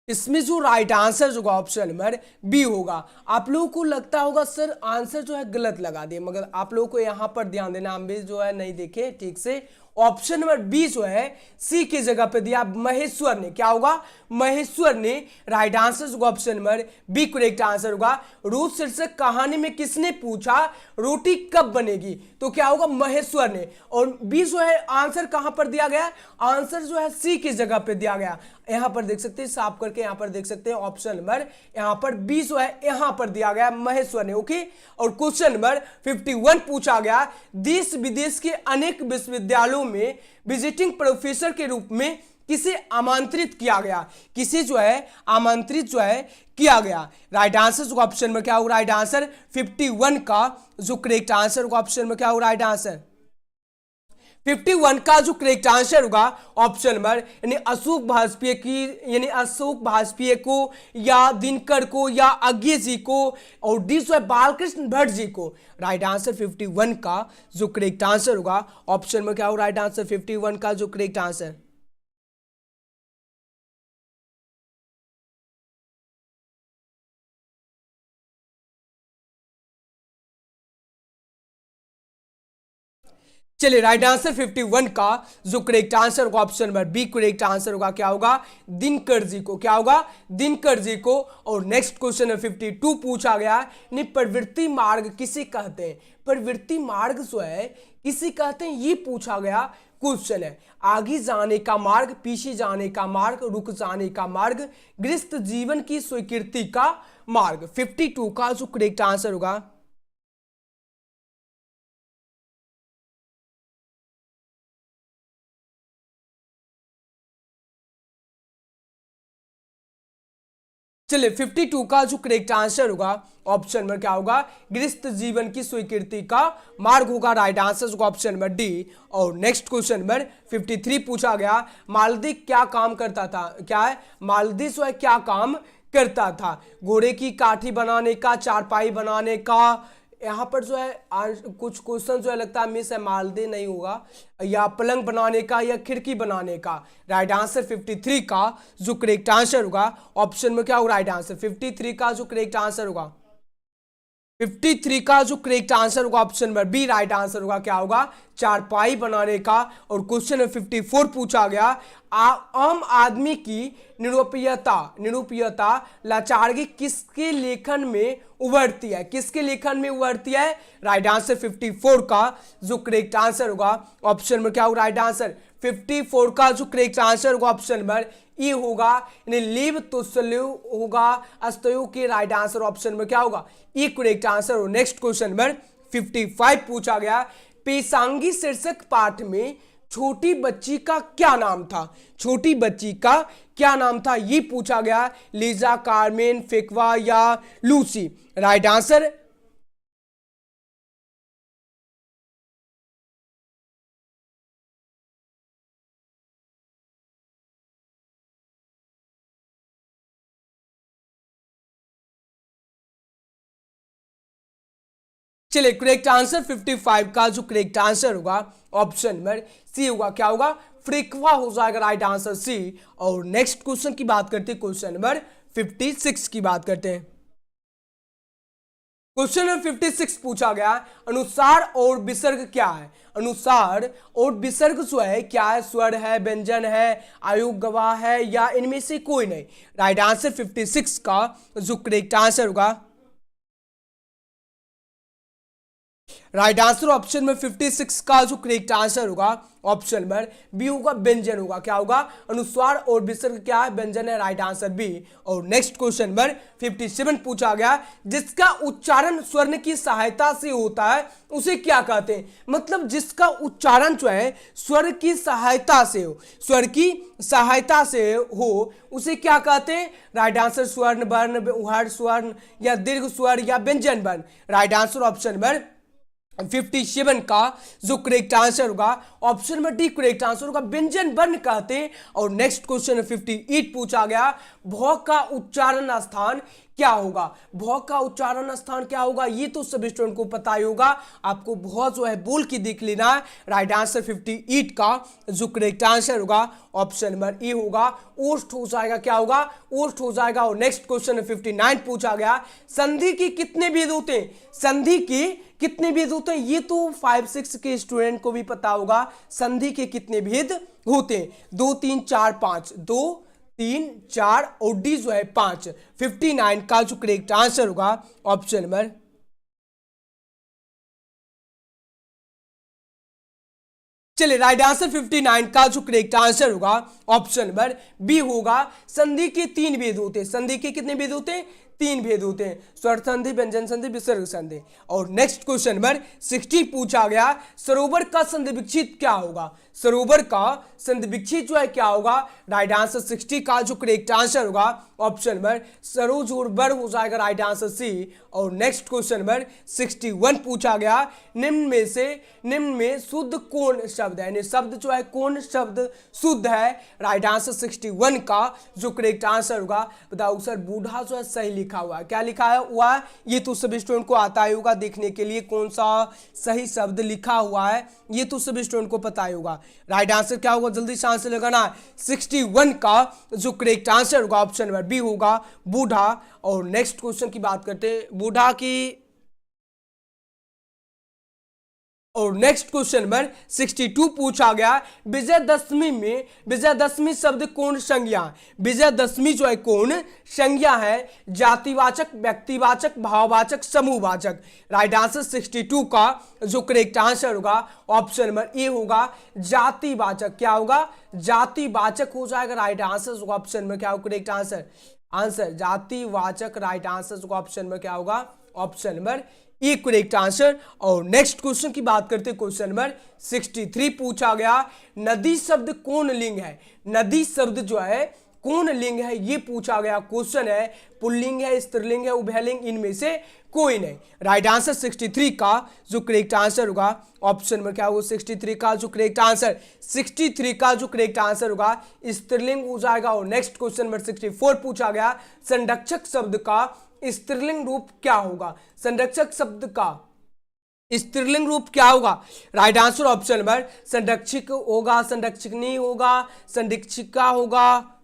इसमें जो राइट आंसर होगा ऑप्शन नंबर बी होगा। आप लोगों को लगता होगा सर आंसर जो है गलत लगा दिए, मगर आप लोगों को यहां पर ध्यान देना, हम भी जो है नहीं देखे ठीक से। ऑप्शन नंबर बी जो है सी की जगह पे दिया महेश्वर ने। क्या होगा? महेश्वर ने। राइट आंसर होगा option number B correct answer होगा। रूस शीर्षक कहानी में किसने पूछा रोटी कब बनेगी? तो क्या होगा? महेश्वर ने। और बी जो है आंसर कहां पर दिया गया? आंसर जो है सी की जगह पे दिया गया। यहां पर देख सकते हैं, साफ करके यहां पर देख सकते हैं ऑप्शन नंबर यहां पर बी जो है यहां पर दिया गया महेश्वर ने। ओके, और क्वेश्चन नंबर 51 पूछा गया, देश विदेश के अनेक विश्वविद्यालयों में विजिटिंग प्रोफेसर के रूप में किसे आमंत्रित किया गया, किसे जो है आमंत्रित जो है किया गया। राइट आंसर जो ऑप्शन में क्या होगा, राइट आंसर 51 का जो करेक्ट आंसर होगा ऑप्शन में क्या होगा, राइट आंसर 51 का जो करेक्ट आंसर होगा ऑप्शन नंबर यानी अशोक वाजपेयी की, यानी अशोक वाजपेयी को या दिनकर को या अज्ञे जी को और डी जो है बालकृष्ण भट्ट जी को। राइट आंसर 51 का जो करेक्ट आंसर होगा ऑप्शन में क्या होगा, राइट आंसर 51 का जो करेक्ट आंसर। चलिए राइट आंसर 51 का जो करेक्ट आंसर होगा option number B correct answer होगा, क्या होगा, दिनकर जी को, क्या होगा, दिनकर जी को। और नेक्स्ट क्वेश्चन है 52 पूछा गया है, प्रवृत्ति मार्ग किसे कहते हैं, प्रवृत्ति मार्ग जो है किसे कहते हैं ये पूछा गया क्वेश्चन है। आगे जाने का मार्ग, पीछे जाने का मार्ग, रुक जाने का मार्ग, गृहस्थ जीवन की स्वीकृति का मार्ग। 52 का जो करेक्ट आंसर होगा, चलिए 52 का जो करेक्ट आंसर होगा ऑप्शन में क्या होगा, गृहस्थ जीवन की स्वीकृति का मार्ग होगा। राइट आंसर होगा ऑप्शन नंबर डी। और नेक्स्ट क्वेश्चन नंबर 53 पूछा गया, मालदी क्या काम करता था, क्या है, मालदी जो है क्या काम करता था, घोड़े की काठी बनाने का, चारपाई बनाने का। यहाँ पर जो है कुछ क्वेश्चन जो है लगता है मिस है, मालदी नहीं होगा, या पलंग बनाने का या खिड़की बनाने का। राइट आंसर 53 का जो करेक्ट आंसर होगा ऑप्शन में क्या होगा, राइट आंसर 53 का जो करेक्ट आंसर होगा, 53 का जो करेक्ट आंसर होगा option number B right answer होगा, क्या होगा, चारपाई बनाने का। और क्वेश्चन नंबर 54 पूछा गया, आम आदमी की निरुपीयता, निरुपीयता लाचारगी किसके लेखन में उभरती है, किसके लेखन में उभरती है। राइट आंसर 54 का जो करेक्ट आंसर होगा ऑप्शन में क्या होगा, राइट आंसर 54 का जो करेक्ट आंसर होगा ऑप्शन नंबर ई होगा, यानी लिव तुस्लु होगा अस्तयु के। राइट आंसर ऑप्शन में क्या होगा, ई करेक्ट आंसर हो। नेक्स्ट क्वेश्चन नंबर 55 पूछा गया, पेशांगी शीर्षक पाठ में छोटी बच्ची का क्या नाम था, छोटी बच्ची का क्या नाम था ये पूछा गया, लीजा, कार्मेन, फेकवा या लूसी। राइट आंसर चलिए करेक्ट आंसर 55 का जो करेक्ट आंसर होगा ऑप्शन नंबर सी होगा, क्या होगा, फ्रिकवा हो जाएगा। Right answer C. और नेक्स्ट क्वेश्चन की बात करते हैं, क्वेश्चन नंबर 56 की बात करते हैं। क्वेश्चन नंबर 56 पूछा गया, अनुसार और विसर्ग क्या है, अनुसार और विसर्ग जो है क्या है, स्वर है, व्यंजन है, आयु गवाह है या इनमें से कोई नहीं। राइट आंसर 56 का जो करेक्ट आंसर होगा, राइट आंसर ऑप्शन में 56 का जो करेक्ट आंसर होगा ऑप्शन नंबर बी होगा, व्यंजन होगा, क्या होगा, अनुस्वार और विसर्ग क्या है, व्यंजन है। Right answer B. और नेक्स्ट क्वेश्चन नंबर 57 पूछा गया, जिसका उच्चारण स्वर्ण की सहायता से होता है उसे क्या कहते हैं, मतलब जिसका उच्चारण जो है स्वर की सहायता से हो, स्वर की सहायता से हो उसे क्या कहते हैं। राइट आंसर स्वर्ण वर्ण, हर स्वर्ण या दीर्घ स्वर या व्यंजन वर्ण। राइट आंसर ऑप्शन नंबर 57 का जो करेक्ट आंसर होगा option number D correct answer होगा, व्यंजन वर्ण कहते हैं। और नेक्स्ट क्वेश्चन 58 पूछा गया, भौ का उच्चारण स्थान क्या होगा, भौ का उच्चारण स्थान क्या होगा, ये तो सभी स्टूडेंट को पता ही होगा, आपको भौ जो है बोल के देख लेना है। राइट आंसर 58 का जो करेक्ट आंसर होगा ऑप्शन नंबर ई होगा, ओष्ठ हो जाएगा, क्या होगा, ओष्ठ हो जाएगा। और नेक्स्ट क्वेश्चन 59 पूछा गया, संधि के कितने भेद होते हैं, संधि के कितने भेद होते हैं, ये तो 5-6 के स्टूडेंट को भी पता होगा, संधि के कितने भेद होते हैं, 2 3 4 5, 2 3 4 और डी जो है 5। 59 का जो करेक्ट आंसर होगा ऑप्शन नंबर, चलिए राइट आंसर 59 का जो करेक्ट आंसर होगा ऑप्शन नंबर बी होगा, संधि के 3 भेद होते हैं, संधि के कितने भेद होते हैं, तीन भेद होते हैं, स्वर संधि, व्यंजन संधि, विसर्ग संधि। और नेक्स्ट क्वेश्चन नंबर 60 पूछा गया, सरोवर का संधि विच्छेद क्या होगा? सरोवर का संधि विच्छेद जो है क्या होगा? राइट आंसर 60 का जो करेक्ट आंसर होगा ऑप्शन नंबर सरोज और वर हो जाएगा, राइट आंसर सी। और नेक्स्ट क्वेश्चन नंबर 61 पूछा गया, निम्न में शुद्ध कौन शब्द है? यानी शब्द जो है कौन शब्द शुद्ध है? राइट आंसर 61 का जो करेक्ट आंसर होगा, बताओ सर। बूढ़ा जो है सही लिखा हुआ है, क्या लिखा हुआ है? ये तो सभी स्टूडेंट को आता ही होगा देखने के लिए कौन सा सही शब्द लिखा हुआ है, ये तो सभी स्टूडेंट को पता ही होगा। राइट आंसर क्या होगा? जल्दी से आंसर लगाना है। 61 का जो करेक्ट आंसर होगा ऑप्शन नंबर बी होगा, बूढ़ा। और नेक्स्ट क्वेश्चन की बात करते हैं, बूढ़ा की। और नेक्स्ट क्वेश्चन नंबर 62 पूछा गया, विजयदशमी शब्द कौन संज्ञा? विजयदशमी जो है कौन संज्ञा है? जातिवाचक, व्यक्तिवाचक, भाववाचक, समूहवाचक। राइट आंसर 62 का जो करेक्ट आंसर होगा ऑप्शन नंबर ए होगा, जातिवाचक। क्या होगा? जातिवाचक हो जाएगा, राइट आंसर होगा ऑप्शन नंबर क्या होगा करेक्ट आंसर जातिवाचक। राइट आंसर होगा ऑप्शन नंबर क्या होगा? ऑप्शन नंबर ये करेक्ट आंसर। और नेक्स्ट क्वेश्चन की बात करते हैं, क्वेश्चन नंबर 63 पूछा गया, नदी शब्द कौन लिंग है? नदी शब्द जो है कौन लिंग है, ये पूछा गया क्वेश्चन है। पुल्लिंग है, स्त्रीलिंग है, उभयलिंग, इनमें से कोई नहीं। राइट आंसर 63 का जो करेक्ट आंसर होगा ऑप्शन नंबर क्या होगा? 63 का जो करेक्ट आंसर 63 का जो करेक्ट आंसर होगा स्त्रीलिंग हो जाएगा। और नेक्स्ट क्वेश्चन नंबर 64 पूछा गया, संरक्षक शब्द का स्त्रीलिंग रूप क्या होगा? संरक्षक शब्द का स्त्रीलिंग रूप क्या होगा? राइट आंसर ऑप्शन नंबर संरक्षक होगा, संरक्षकनी होगा, संरक्षिका होगा।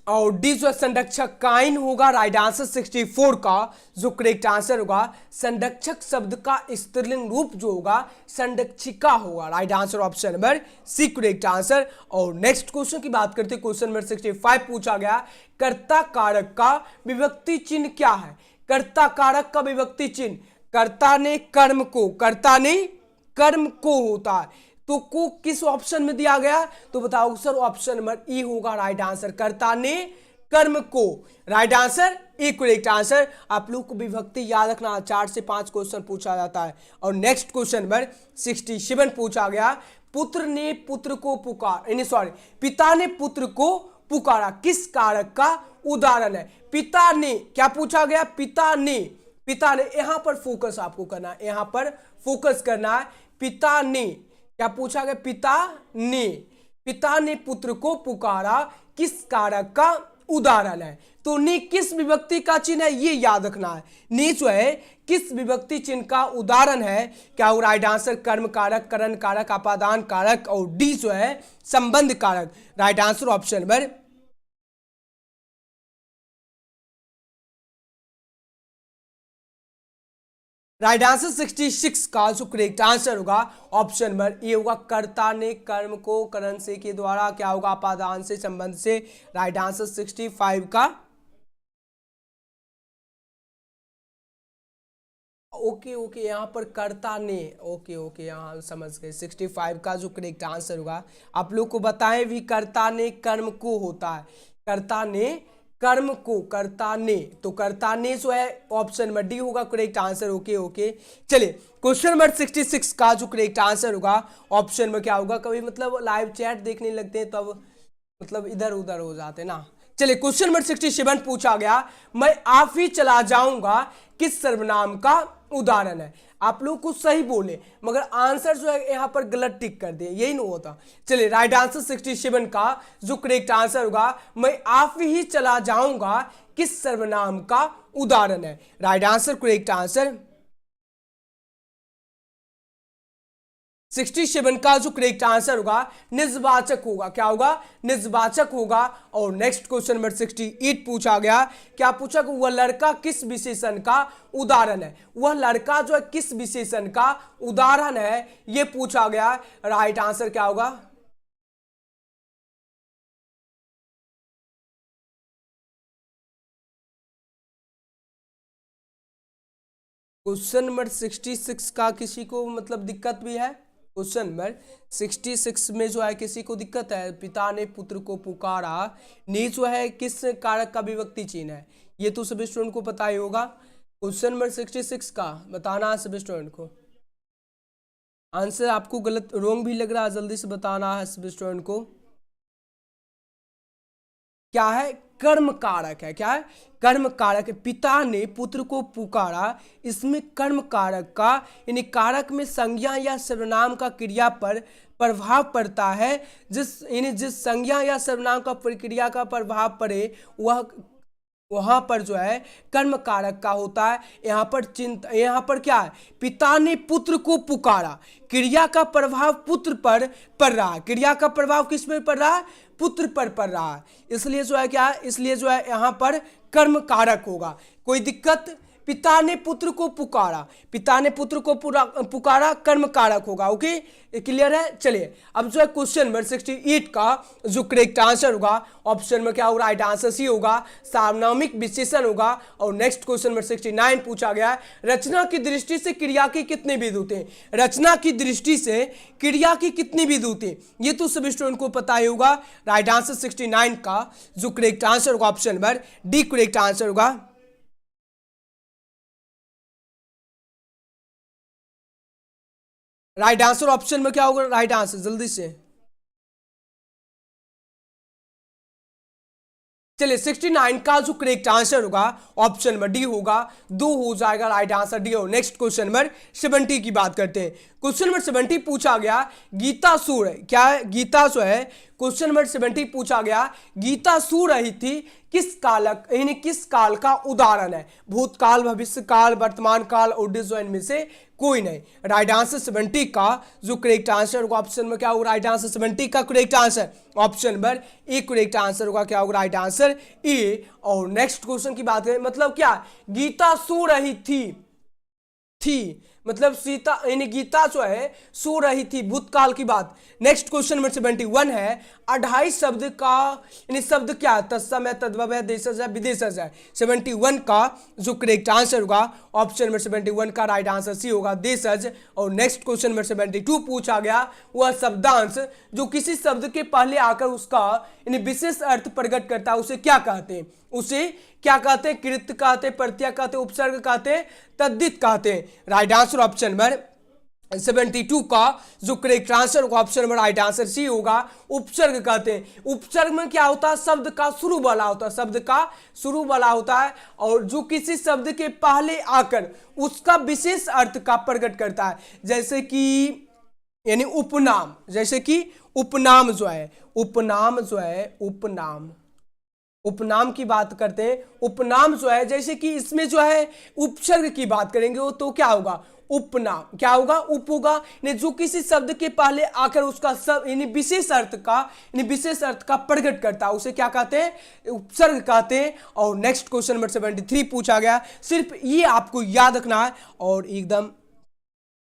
और डी जो संरक्षक काइन होगा। राइट आंसर 64 का जो करेक्ट आंसर होगा, संरक्षक शब्द का स्त्रीलिंग रूप जो होगा संरक्षिका होगा। Right answer option number C correct answer. और नेक्स्ट क्वेश्चन की बात करते हैं, क्वेश्चन नंबर 65 पूछा गया, कर्ता कारक का विभक्ति चिन्ह क्या है? कर्ता कारक का विभक्ति चिन्ह, कर्ता ने कर्म को होता है, तो को किस ऑप्शन में दिया गया? तो बताओ सर, ऑप्शन नंबर ई होगा राइट आंसर, कर्ता ने कर्म को। राइट आंसर ई करेक्ट आंसर। आप लोग को विभक्ति याद रखना, 4 से 5 क्वेश्चन पूछा जाता है। और नेक्स्ट क्वेश्चन नंबर 67 पूछा गया, पुत्र ने पुत्र को पिता ने पुत्र को पुकारा, किस कारक का उदाहरण है? पिता ने, क्या पूछा गया? पिता ने यहां पर फोकस आपको करना है, यहां पर फोकस करना है। पिता ने, क्या पूछा गया? पिता ने पुत्र को पुकारा, किस कारक का उदाहरण है? तो ने किस विभक्ति का चिन्ह है, ये याद रखना है। ने जो है किस विभक्ति चिन्ह का उदाहरण है? क्या हो? राइट आंसर कर्म कारक, करण कारक, अपादान कारक। और डी जो है संबंध कारक। Right answer option number right answer 66 का जो करेक्ट आंसर होगा ऑप्शन नंबर ए होगा, कर्ता ने कर्म को करण से के द्वारा क्या होगा? अपादान से, संबंध से। राइट आंसर 65 का ओके यहाँ पर कर्ता ने, ओके यहाँ समझ गए। 65 का जो करेक्ट आंसर होगा, आप लोग को बताएं भी, कर्ता ने कर्म को होता है, कर्ता ने कर्म को, कर्ता ने, तो कर्ता ने जो है ऑप्शन नंबर डी होगा करेक्ट आंसर। ओके चलिए, क्वेश्चन नंबर 66 का जो करेक्ट आंसर होगा ऑप्शन में क्या होगा? कभी मतलब लाइव चैट देखने लगते हैं तब मतलब इधर उधर हो जाते ना। चलिए, क्वेश्चन नंबर 67 पूछा गया, मैं आप ही चला जाऊंगा किस सर्वनाम का उदाहरण है? आप लोग कुछ सही बोले मगर आंसर जो है यहां पर गलत टिक कर दिए, यही नहीं होता। चलिए, राइट आंसर 67 का जो करेक्ट आंसर होगा, मैं आप ही चला जाऊंगा किस सर्वनाम का उदाहरण है? राइट आंसर करेक्ट आंसर 67 का जो करेक्ट आंसर होगा निजवाचक होगा। क्या होगा? निजवाचक होगा। और नेक्स्ट क्वेश्चन नंबर 68 पूछा गया, क्या पूछा कि वह लड़का किस विशेषण का उदाहरण है? वह लड़का जो है किस विशेषण का उदाहरण है, यह पूछा गया। राइट आंसर क्या होगा? क्वेश्चन नंबर 66 का किसी को मतलब दिक्कत भी है? क्वेश्चन नंबर 66 में जो है किसी को दिक्कत है, पिता ने पुत्र को पुकारा, ने जो है किस कारक का विभक्ति चिन्ह है, ये तो सभी स्टूडेंट को पता ही होगा। क्वेश्चन नंबर 66 का बताना है सभी स्टूडेंट को। आंसर आपको गलत रॉन्ग भी लग रहा है, जल्दी से बताना है सभी स्टूडेंट को। क्या है? कर्म कारक है। क्या है? कर्म कारक है। पिता ने पुत्र को पुकारा, इसमें कर्म कारक का यानी कारक में संज्ञा या सर्वनाम का क्रिया पर प्रभाव पड़ता है। जिस संज्ञा या सर्वनाम का क्रिया का प्रभाव पड़े वहां पर जो है कर्म कारक का होता है। यहाँ पर क्या है? पिता ने पुत्र को पुकारा, क्रिया का प्रभाव पुत्र पर पड़ रहा है। क्रिया का प्रभाव किस पर पड़ रहा है? पुत्र पर पड़ रहा है। इसलिए जो है क्या है? इसलिए जो है यहाँ पर कर्म कारक होगा। कोई दिक्कत? पिता ने पुत्र को पुकारा, पिता ने पुत्र को पुकारा कर्म कारक होगा। ओके, क्लियर है? चलिए अब जो है क्वेश्चन नंबर 68 का जो करेक्ट आंसर होगा ऑप्शन में क्या होगा? राइट आंसर सी होगा, सार्वनामिक विशेषण होगा। और नेक्स्ट क्वेश्चन नंबर 69 पूछा गया है, रचना की दृष्टि से क्रिया की कितनी विधुतें? रचना की दृष्टि से क्रिया की कितनी विधुतें? ये तो सभी स्टूडेंट को पता ही होगा। राइट आंसर 69 का जो करेक्ट आंसर होगा option number D correct answer होगा। राइट आंसर ऑप्शन में क्या होगा? राइट आंसर जल्दी से। चलिए 69 का जो करेक्ट आंसर होगा ऑप्शन नंबर डी होगा, 2 हो जाएगा राइट आंसर डी। और नेक्स्ट क्वेश्चन नंबर 70 की बात करते हैं। क्वेश्चन नंबर 70 पूछा गया, गीता सो रही, क्या है? गीता जो है क्वेश्चन नंबर 70 पूछा गया, गीता सो रही थी किस कालक यानी किस काल का उदाहरण है? भूतकाल, भविष्य काल, वर्तमान काल और इनमें से कोई नहीं। राइट आंसर 70 का जो करेक्ट आंसर होगा ऑप्शन में क्या होगा? राइट आंसर 70 का correct answer option number A correct answer होगा। क्या होगा? Right answer A. और नेक्स्ट क्वेश्चन की बात करें, मतलब क्या? गीता सो रही थी मतलब सीता यानी गीता जो है सो रही थी, भूतकाल की बात। नेक्स्ट क्वेश्चन नंबर 71 है, 28 शब्द का यानी शब्द क्या है? तत्सम, तद्भव, देशज, विदेशज है। 71 का जो करेक्ट आंसर होगा ऑप्शन नंबर 71 का राइट आंसर सी होगा, देशज। और नेक्स्ट क्वेश्चन नंबर 72 पूछा गया, वह शब्दांश जो किसी शब्द के पहले आकर उसका यानी विशेष अर्थ प्रकट करता है, उसे क्या कहते हैं? उसे क्या कहते हैं? कृत कहते हैं, प्रत्यय कहते हैं, उपसर्ग कहते हैं, तद्धित कहते हैं। राइट आंसर ऑप्शन नंबर 72 का जो करेक्ट आंसर होगा option number right answer C होगा, उपसर्ग कहते हैं। उपसर्ग में क्या होता है? शब्द का शुरू वाला होता है, शब्द का शुरू वाला होता है और जो किसी शब्द के पहले आकर उसका विशेष अर्थ का प्रकट करता है। जैसे कि यानी उपनाम, जैसे कि उपनाम जो है उपनाम की बात करते हैं। उपनाम जो है जैसे कि इसमें जो है उपसर्ग की बात करेंगे वो तो क्या होगा? उपनाम। क्या होगा? उप होगा, जो किसी शब्द के पहले आकर उसका सब यानी विशेष अर्थ का प्रकट करता है, उसे क्या कहते हैं? उपसर्ग कहते हैं। और नेक्स्ट क्वेश्चन नंबर 73 पूछा गया, सिर्फ ये आपको याद रखना है। और एकदम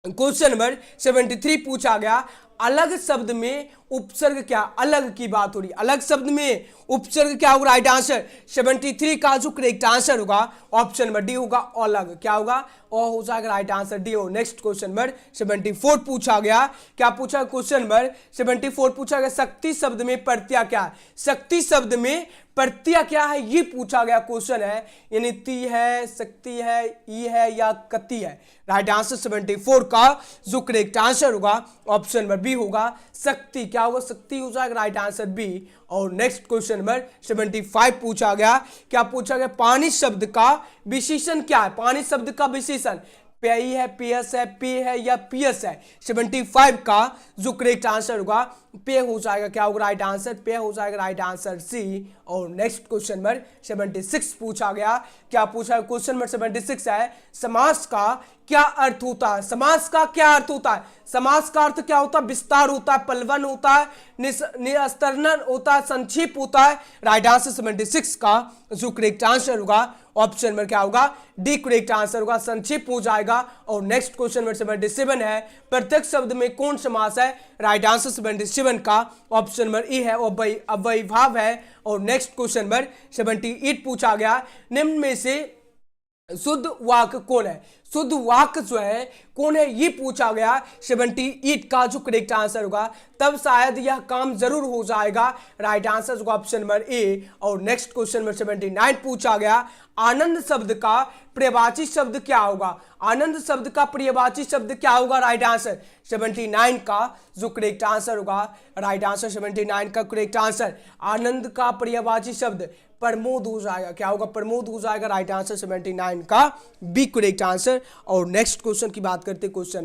क्वेश्चन नंबर 73 पूछा गया, अलग शब्द में उपसर्ग क्या? अलग की बात हो रही, अलग शब्द में उपसर्ग क्या होगा? राइट आंसर 73 का जो करेक्ट आंसर होगा ऑप्शन नंबर डी होगा, अलग। क्या होगा? और हो जाएगा राइट आंसर डी। हो नेक्स्ट क्वेश्चन नंबर 74 पूछा गया, क्या पूछा? क्वेश्चन नंबर 74 पूछा गया, शक्ति शब्द में प्रत्यय क्या है? शक्ति शब्द में प्रत्यय क्या है ये पूछा गया क्वेश्चन है, यानी ती है, शक्ति है, ई है या कति है। राइट आंसर 74 का जो करेक्ट आंसर होगा ऑप्शन नंबर बी होगा, शक्ति। क्या होगा? शक्ति हो जाएगा राइट आंसर बी। और नेक्स्ट क्वेश्चन नंबर 75 पूछा गया, क्या पूछा गया? पानी शब्द का विशेषण क्या है? पानी शब्द का विशेषण पेय है, पियस है, पे है या पियस है। 75 का जो करेक्ट आंसर होगा पे हो जाएगा। क्या होगा? राइट आंसर पे हो जाएगा राइट आंसर सी। और नेक्स्ट क्वेश्चन नंबर 76 पूछा गया, क्या पूछा? क्वेश्चन नंबर 76 है, समास का क्या अर्थ होता है? समास का क्या अर्थ होता है? समास का अर्थ क्या होता है? विस्तार होता है, पलवन होता है, निस्तरण होता है, संक्षेप होता है। राइट आंसर 76 का जो करेक्ट आंसर होगा ऑप्शन नंबर क्या होगा? डी करेक्ट आंसर होगा, संक्षेप हो जाएगा। और नेक्स्ट क्वेश्चन नंबर 77 है, प्रत्येक शब्द में कौन समास है? राइट आंसर 77 का ऑप्शन नंबर ए है, अव्ययीभाव है। और नेक्स्ट क्वेश्चन नंबर 78 पूछा गया, निम्न में से शुद्ध वाक्य कौन है? शुद्ध वाक्य जो है कौन है ये पूछा गया 78 का जो करेक्ट आंसर होगा, तब शायद यह काम जरूर हो जाएगा। राइट आंसर होगा ऑप्शन नंबर ए। और नेक्स्ट क्वेश्चन नंबर 79 पूछा गया आनंद शब्द का पर्यायवाची शब्द क्या होगा। आनंद शब्द का पर्यायवाची शब्द क्या होगा? राइट आंसर 79 का जो करेक्ट आंसर होगा, राइट आंसर 79 का करेक्ट आंसर, आनंद का पर्यायवाची शब्द प्रमोद हो जाएगा। क्या होगा? प्रमोद हो जाएगा। राइट आंसर 79 का बी करेक्ट आंसर। और नेक्स्ट क्वेश्चन की बात करते हैं, क्वेश्चन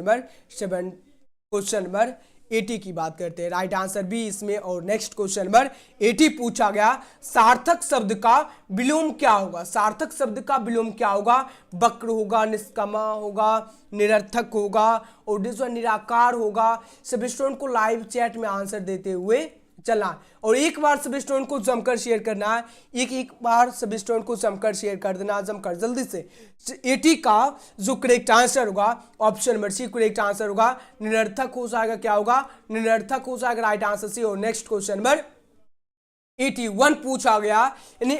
नंबर 80 की बात करते हैं। राइट आंसर बी इसमें। और नेक्स्ट क्वेश्चन नंबर 80 पूछा गया सार्थक शब्द का विलोम क्या होगा। सार्थक शब्द का विलोम क्या होगा? वक्र होगा, निष्कमा होगा, निरर्थक होगा और निराकार होगा। सभी स्टूडेंट को लाइव चैट में आंसर देते हुए चलना और एक बार सभी स्टूडेंट को जमकर शेयर करना है। एक बार सभी स्टूडेंट को जमकर शेयर कर देना, जमकर जल्दी से। 80 का जो करेक्ट आंसर होगा option number C correct answer होगा। निरर्थक हो जाएगा। क्या होगा? निरर्थक हो जाएगा। Right answer C. और नेक्स्ट क्वेश्चन नंबर 81 पूछा गया यानी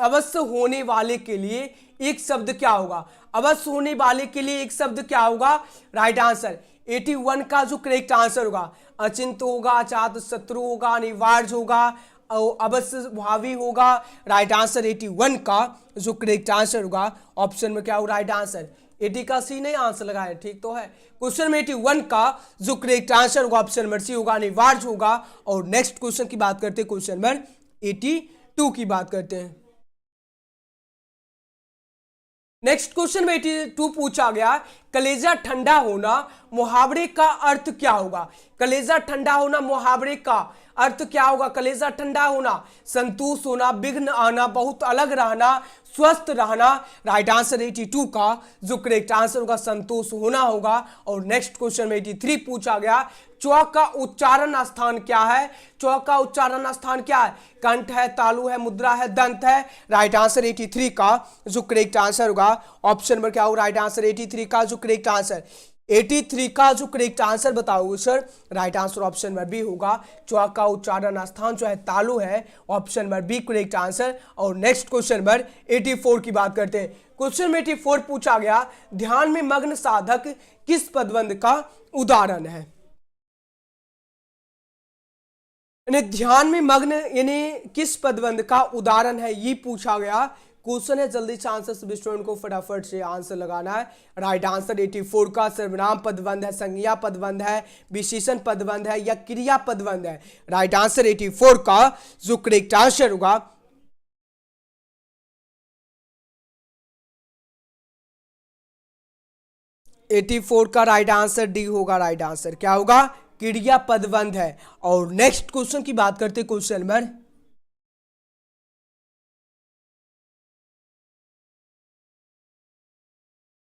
अवश्य होने वाले के लिए एक शब्द क्या होगा। अवश्य होने वाले के लिए एक शब्द क्या होगा? राइट आंसर 81 का जो करेक्ट आंसर होगा अचिंत होगा, अचात शत्रु होगा, अनिवार्य होगा, अवश्य भावी होगा। राइट आंसर 81 का जो करेक्ट आंसर होगा ऑप्शन में क्या होगा? राइट आंसर 80 का सी नहीं आंसर लगाए, ठीक तो है। क्वेश्चन में 81 का जो करेक्ट आंसर होगा ऑप्शन नंबर सी होगा, अनिवार्य होगा। और नेक्स्ट क्वेश्चन की बात करते हैं, क्वेश्चन नंबर 82 की बात करते हैं। नेक्स्ट क्वेश्चन में 82 पूछा गया कलेजा ठंडा होना मुहावरे का अर्थ क्या होगा। कलेजा ठंडा होना मुहावरे का अर्थ क्या होगा? कलेजा ठंडा होना संतुष्ट होना, विघ्न आना, बहुत अलग रहना, स्वस्थ रहना। राइट आंसर 82 का जो करेक्ट आंसर होगा संतोष होना होगा। और नेक्स्ट क्वेश्चन में 83 पूछा गया चौक का उच्चारण स्थान क्या है। चौक का उच्चारण स्थान क्या है? कंठ है, तालु है, मुद्रा है, दंत है। राइट आंसर 83 का जो करेक्ट आंसर होगा ऑप्शन नंबर क्या होगा? राइट आंसर 83 का जो करेक्ट आंसर 83 का जो करेक्ट आंसर बताओ sir. Right answer option number B होगा। चौक का उच्चारण स्थान जो है तालु है, option number B correct answer. और नेक्स्ट क्वेश्चन नंबर 84 की बात करते हैं। क्वेश्चन में 84 पूछा गया ध्यान में मग्न साधक किस पदबंध का उदाहरण है। ध्यान में मग्न यानी किस पदबंध का उदाहरण है ये पूछा गया क्वेश्चन है। जल्दी से आंसर सभी स्टूडेंट को फटाफट से आंसर लगाना है। राइट आंसर 84 का सर्वनाम पदबंध है, संज्ञा पदबंध है, विशेषण पदबंध है या क्रिया पदबंध है। राइट आंसर 84 का जो करेक्ट आंसर होगा 84 का राइट आंसर डी होगा। राइट आंसर क्या होगा? क्रिया पदबंध है। और नेक्स्ट क्वेश्चन की बात करते हैं, क्वेश्चन नंबर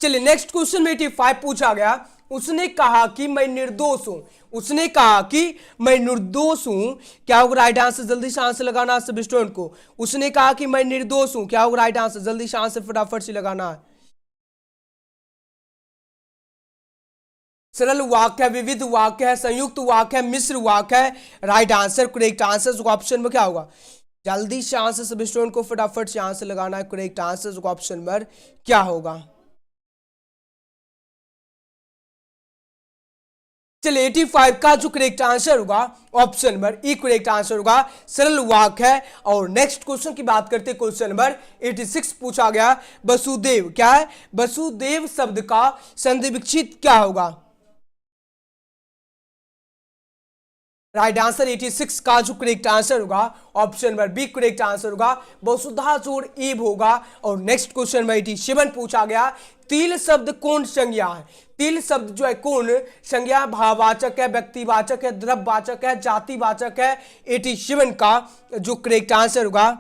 चलिए नेक्स्ट क्वेश्चन में 85 पूछा गया उसने कहा कि मैं निर्दोष हूं। उसने कहा कि मैं निर्दोष हूं। क्या होगा? राइट आंसर जल्दी से आंसर लगाना सभी स्टूडेंट को। उसने कहा कि मैं निर्दोष हूं। क्या होगा? राइट आंसर जल्दी से आंसर फटाफट से लगाना है। सरल वाक्य है, विविध वाक्य है, संयुक्त वाक्य है, मिश्र वाक्य है। Right answer correct answer option में क्या होगा? जल्दी से आंसर सभी स्टूडेंट को फटाफट से आंसर लगाना है। करेक्ट आंसर ऑप्शन नंबर क्या होगा? चलिए 85 का जो करेक्ट आंसर होगा ऑप्शन नंबर ई करेक्ट आंसर होगा। सरल वाक्य है। और नेक्स्ट क्वेश्चन की बात करते हैं, क्वेश्चन नंबर 86 पूछा गया वसुदेव क्या है? वसुदेव शब्द का संधि विच्छेद क्या होगा? राइट आंसर 86 का जो करेक्ट आंसर होगा option number B correct answer होगा। वसुधा जोड़ एव होगा। और नेक्स्ट क्वेश्चन में 87 पूछा गया तिल शब्द कौन संज्ञा है? तिल शब्द जो है कौन संज्ञा? भाववाचक है, व्यक्तिवाचक है, द्रव्यवाचक है, जातिवाचक है। 87 का जो करेक्ट आंसर होगा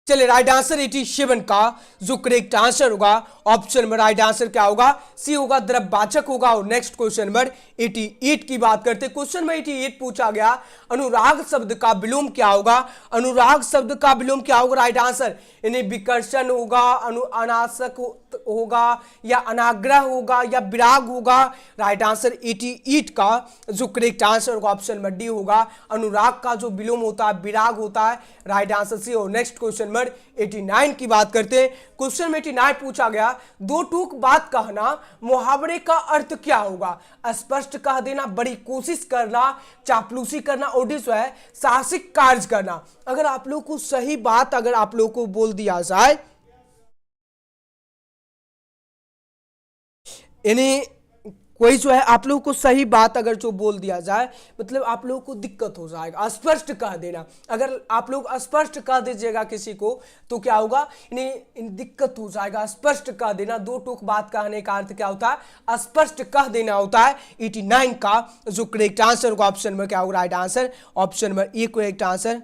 चलिए राइट आंसर 87 का जो करेक्ट आंसर होगा ऑप्शन नंबर राइट आंसर क्या होगा? सी होगा, द्रव्यवाचक होगा। और नेक्स्ट क्वेश्चन नंबर 88 की बात करते हैं। क्वेश्चन में 88 पूछा गया अनुराग शब्द का विलोम क्या होगा? अनुराग शब्द का विलोम क्या होगा? राइट आंसर यानी विकर्षण होगा, अनासक होगा या अनाग्रह होगा या विराग होगा? राइट आंसर 88 का जो करेक्ट आंसर होगा ऑप्शन नंबर डी होगा। अनुराग का जो विलोम होता है विराग होता है। Right answer C. और नेक्स्ट क्वेश्चन नंबर 89 की बात करते हैं। क्वेश्चन में 89 पूछा गया, दो टूक बात कहना मुहावरे का अर्थ क्या होगा? स्पष्ट कह देना, बड़ी कोशिश करना, चापलूसी करना और जो है साहसिक कार्य करना। अगर आप लोग को सही बात अगर आप लोग को बोल दिया जाए, यानी कोई जो है आप लोगों को सही बात अगर जो बोल दिया जाए, मतलब आप लोगों को दिक्कत हो जाएगा। स्पष्ट कह देना, अगर आप लोग स्पष्ट कह दीजिएगा किसी को तो क्या होगा, यानी दिक्कत हो जाएगा। स्पष्ट कह देना, दो टूक बात कहने का अर्थ क्या होता है? स्पष्ट कह देना होता है। 89 का जो करेक्ट आंसर होगा ऑप्शन नंबर क्या होगा? Right answer option number A correct answer.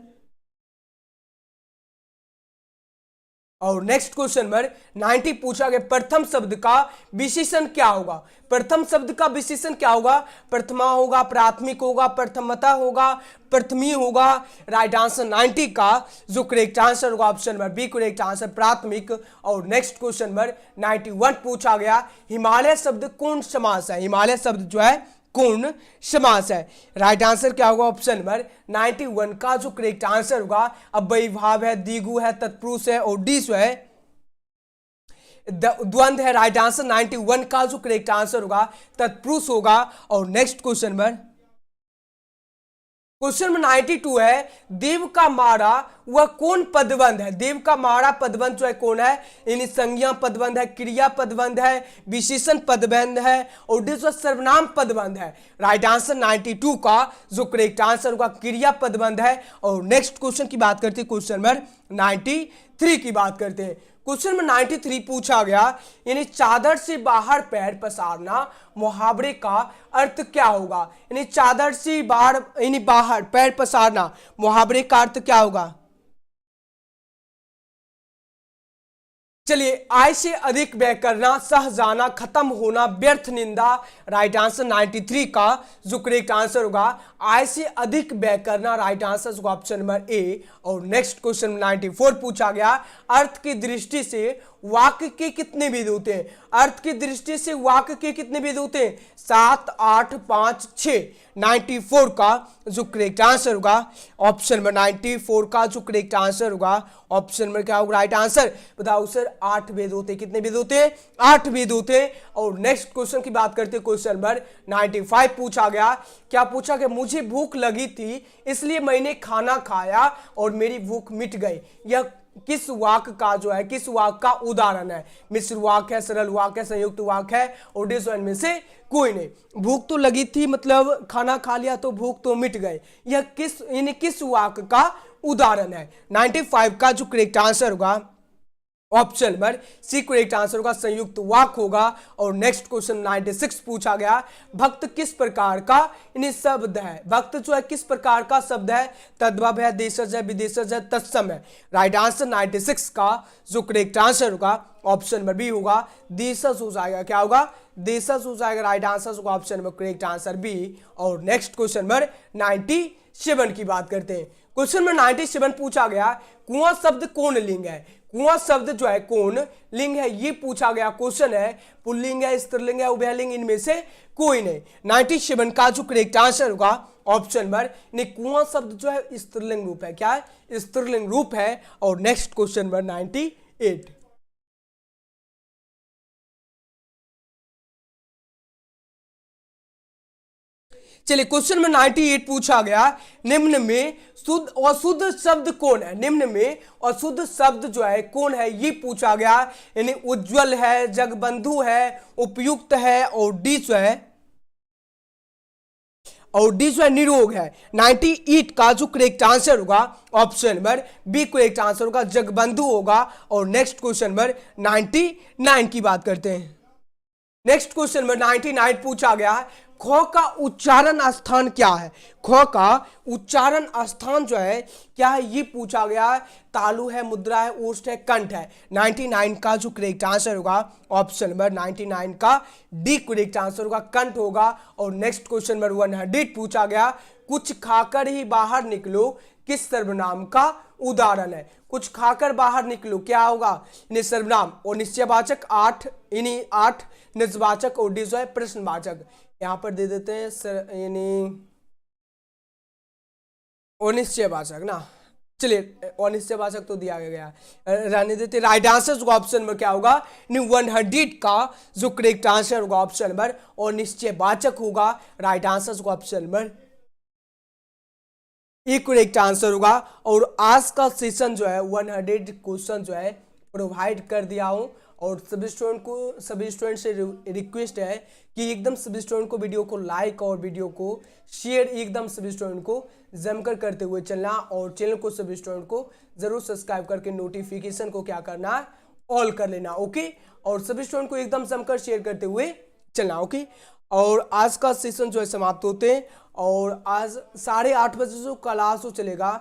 और नेक्स्ट क्वेश्चन नंबर 90 पूछा गया, प्रथम शब्द का विशेषण क्या होगा? प्रथम शब्द का विशेषण क्या होगा? प्रथमा होगा, प्राथमिक होगा, प्रथमता होगा, प्रथमी होगा। राइट आंसर 90 का जो करेक्ट आंसर होगा option number B correct answer प्राथमिक। और नेक्स्ट क्वेश्चन नंबर 91 पूछा गया, हिमालय शब्द कौन समास है? हिमालय शब्द जो है कौन समास है? राइट आंसर क्या होगा ऑप्शन नंबर 91 का जो करेक्ट आंसर होगा, अव्ययी भाव है, द्विगु है, तत्पुरुष है और डी जो है द्वंद है। राइट आंसर 91 का जो करेक्ट आंसर होगा तत्पुरुष होगा। और नेक्स्ट क्वेश्चन नंबर 92 है, देव का मारा वह कौन पदबंध है? देव का मारा पदबंध जो है कौन है? यानी संज्ञा पदबंध है, क्रिया पदबंध है, विशेषण पदबंध है और जो सर्वनाम पदबंध है। राइट आंसर 92 का जो करेक्ट आंसर होगा क्रिया पदबंध है। और नेक्स्ट क्वेश्चन की बात करते हैं, क्वेश्चन नंबर 93 की बात करते हैं। क्वेश्चन में 93 पूछा गया, यानी चादर से बाहर पैर पसारना मुहावरे का अर्थ क्या होगा? यानी चादर से बाहर यानी बाहर पैर पसारना मुहावरे का अर्थ क्या होगा? चलिए, आय से अधिक व्यय करना, सह जाना, खत्म होना, व्यर्थ निंदा। राइट आंसर 93 का जो करेक्ट आंसर होगा आय से अधिक व्यय करना। राइट आंसर होगा ऑप्शन नंबर ए। और नेक्स्ट क्वेश्चन 94 पूछा गया, अर्थ की दृष्टि से वाक्य के कितने भेद होते हैं? अर्थ की दृष्टि से वाक्य के कितने भेद होते हैं? 7, 8, 5, 6। 94 का जो करेक्ट आंसर होगा ऑप्शन नंबर 94 का जो करेक्ट आंसर होगा ऑप्शन नंबर क्या होगा? राइट आंसर बताओ सर। 8 भेद होते हैं। कितने भेद होते हैं? 8 भेद होते हैं। और नेक्स्ट क्वेश्चन की बात करते हैं, क्वेश्चन नंबर 95 पूछा गया, क्या पूछा गया? मुझे भूख लगी थी इसलिए मैंने खाना खाया और मेरी भूख मिट गई। यह किस वाक्य का जो है, किस वाक्य का उदाहरण है? मिश्र वाक्य है, सरल वाक्य है, संयुक्त वाक्य है और में से कोई नहीं। भूख तो लगी थी मतलब खाना खा लिया तो भूख तो मिट गई। यह किस यानी किस वाक्य का उदाहरण है? 95 का जो करेक्ट आंसर होगा option number C correct answer होगा, संयुक्त वाक्य होगा। और नेक्स्ट क्वेश्चन 96 पूछा गया, भक्त किस प्रकार का यानी शब्द है? भक्त जो है किस प्रकार का शब्द है? तद्भव है, देशज है, विदेशज है, तत्सम है। राइट आंसर 96 का जो करेक्ट आंसर होगा ऑप्शन नंबर बी होगा, देशज हो जाएगा। क्या होगा? देशज हो जाएगा। राइट आंसर होगा option number correct answer B. और नेक्स्ट क्वेश्चन नंबर 97 की बात करते हैं। क्वेश्चन नंबर 97 पूछा गया, कुआं शब्द कौन लिंग है? कुआं शब्द जो है कौन लिंग है ये पूछा गया क्वेश्चन है। पुल्लिंग है, स्त्रीलिंग है, उभयलिंग, इनमें से कोई नहीं। 97 का जो करेक्ट आंसर होगा ऑप्शन नंबर ने कुआं शब्द जो है स्त्रीलिंग रूप है। क्या है? स्त्रीलिंग रूप है। और नेक्स्ट क्वेश्चन नंबर 98। चलिए, क्वेश्चन में 98 पूछा गया, निम्न में शुद्ध और अशुद्ध शब्द कौन है? निम्न में अशुद्ध शब्द जो है कौन है ये पूछा गया। यानी उज्जवल है, जगबंधु है, उपयुक्त है और डी जो है निरोग है। 98 का जो करेक्ट आंसर होगा option number B correct answer होगा, जगबंधु होगा। और नेक्स्ट क्वेश्चन नंबर 99 की बात करते हैं। नेक्स्ट क्वेश्चन नंबर 99 पूछा गया, ख का उच्चारण स्थान क्या है? ख का उच्चारण स्थान जो है क्या है ये पूछा गया है। तालु है, मुद्रा है, ओष्ठ है, कंठ है। 99 का जो करेक्ट आंसर होगा ऑप्शन नंबर 99 का डी करेक्ट आंसर होगा, कंठ होगा। और नेक्स्ट क्वेश्चन नंबर 100 पूछा गया, कुछ खाकर ही बाहर निकलो किस सर्वनाम का उदाहरण है। कुछ खाकर बाहर निकलो, क्या होगा, यानी सर्वनाम और निश्चयवाचक 8, यानी 8 निजवाचक और डी जो है प्रश्नवाचक। यहां पर दे देते हैं यानी अनिश्चयवाचक ना, चलिए अनिश्चयवाचक तो दिया गया है, रहने देते। राइट आंसर जो ऑप्शन नंबर क्या होगा, 100 का जो करेक्ट आंसर होगा ऑप्शन नंबर और निश्चयवाचक होगा। राइट आंसर जो ऑप्शन नंबर एक करेक्ट आंसर होगा। और आज का सेशन जो है 100 क्वेश्चन जो है प्रोवाइड कर दिया हूं। और सभी स्टूडेंट से रिक्वेस्ट है कि एकदम सभी स्टूडेंट को वीडियो को लाइक और वीडियो को शेयर एकदम सभी स्टूडेंट को जमकर करते हुए चलना। और चैनल को सभी स्टूडेंट को जरूर सब्सक्राइब करके नोटिफिकेशन को क्या करना है, ऑल कर लेना। ओके, और सभी स्टूडेंट को एकदम जमकर शेयर करते हुए चलना। ओके, और आज का सेशन जो है समाप्त होते हैं। और आज 8:30 बजे जो क्लास जो चलेगा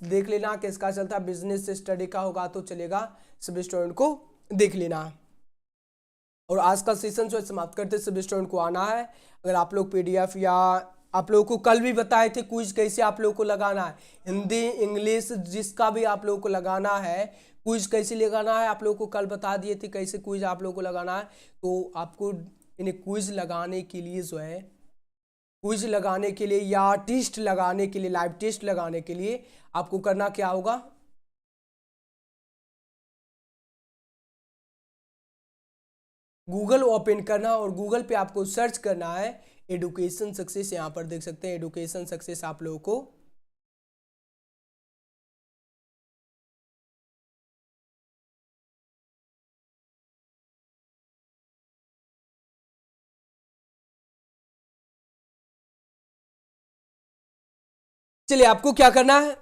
देख लेना किसका चलता है, बिजनेस स्टडी का होगा तो चलेगा, सभी स्टूडेंट को देख लेना। और आज का सेशन जो है समाप्त करते सभी स्टूडेंट को आना है। अगर आप लोग पीडीएफ या आप लोगों को कल भी बताए थे क्विज कैसे आप लोगों को लगाना है, हिंदी इंग्लिश जिसका भी आप लोगों को लगाना है, क्विज कैसे लगाना है आप लोगों को कल बता दिए थे कैसे क्विज आप लोगों को लगाना है। तो आपको इन्हें क्विज लगाने के लिए जो है, क्विज लगाने के लिए या टेस्ट लगाने के लिए, लाइव टेस्ट लगाने के लिए आपको करना क्या होगा, गूगल ओपन करना और गूगल पे आपको सर्च करना है एडुकेशन सक्सेस। यहां पर देख सकते हैं एडुकेशन सक्सेस आप लोगों को चलिए आपको क्या करना है,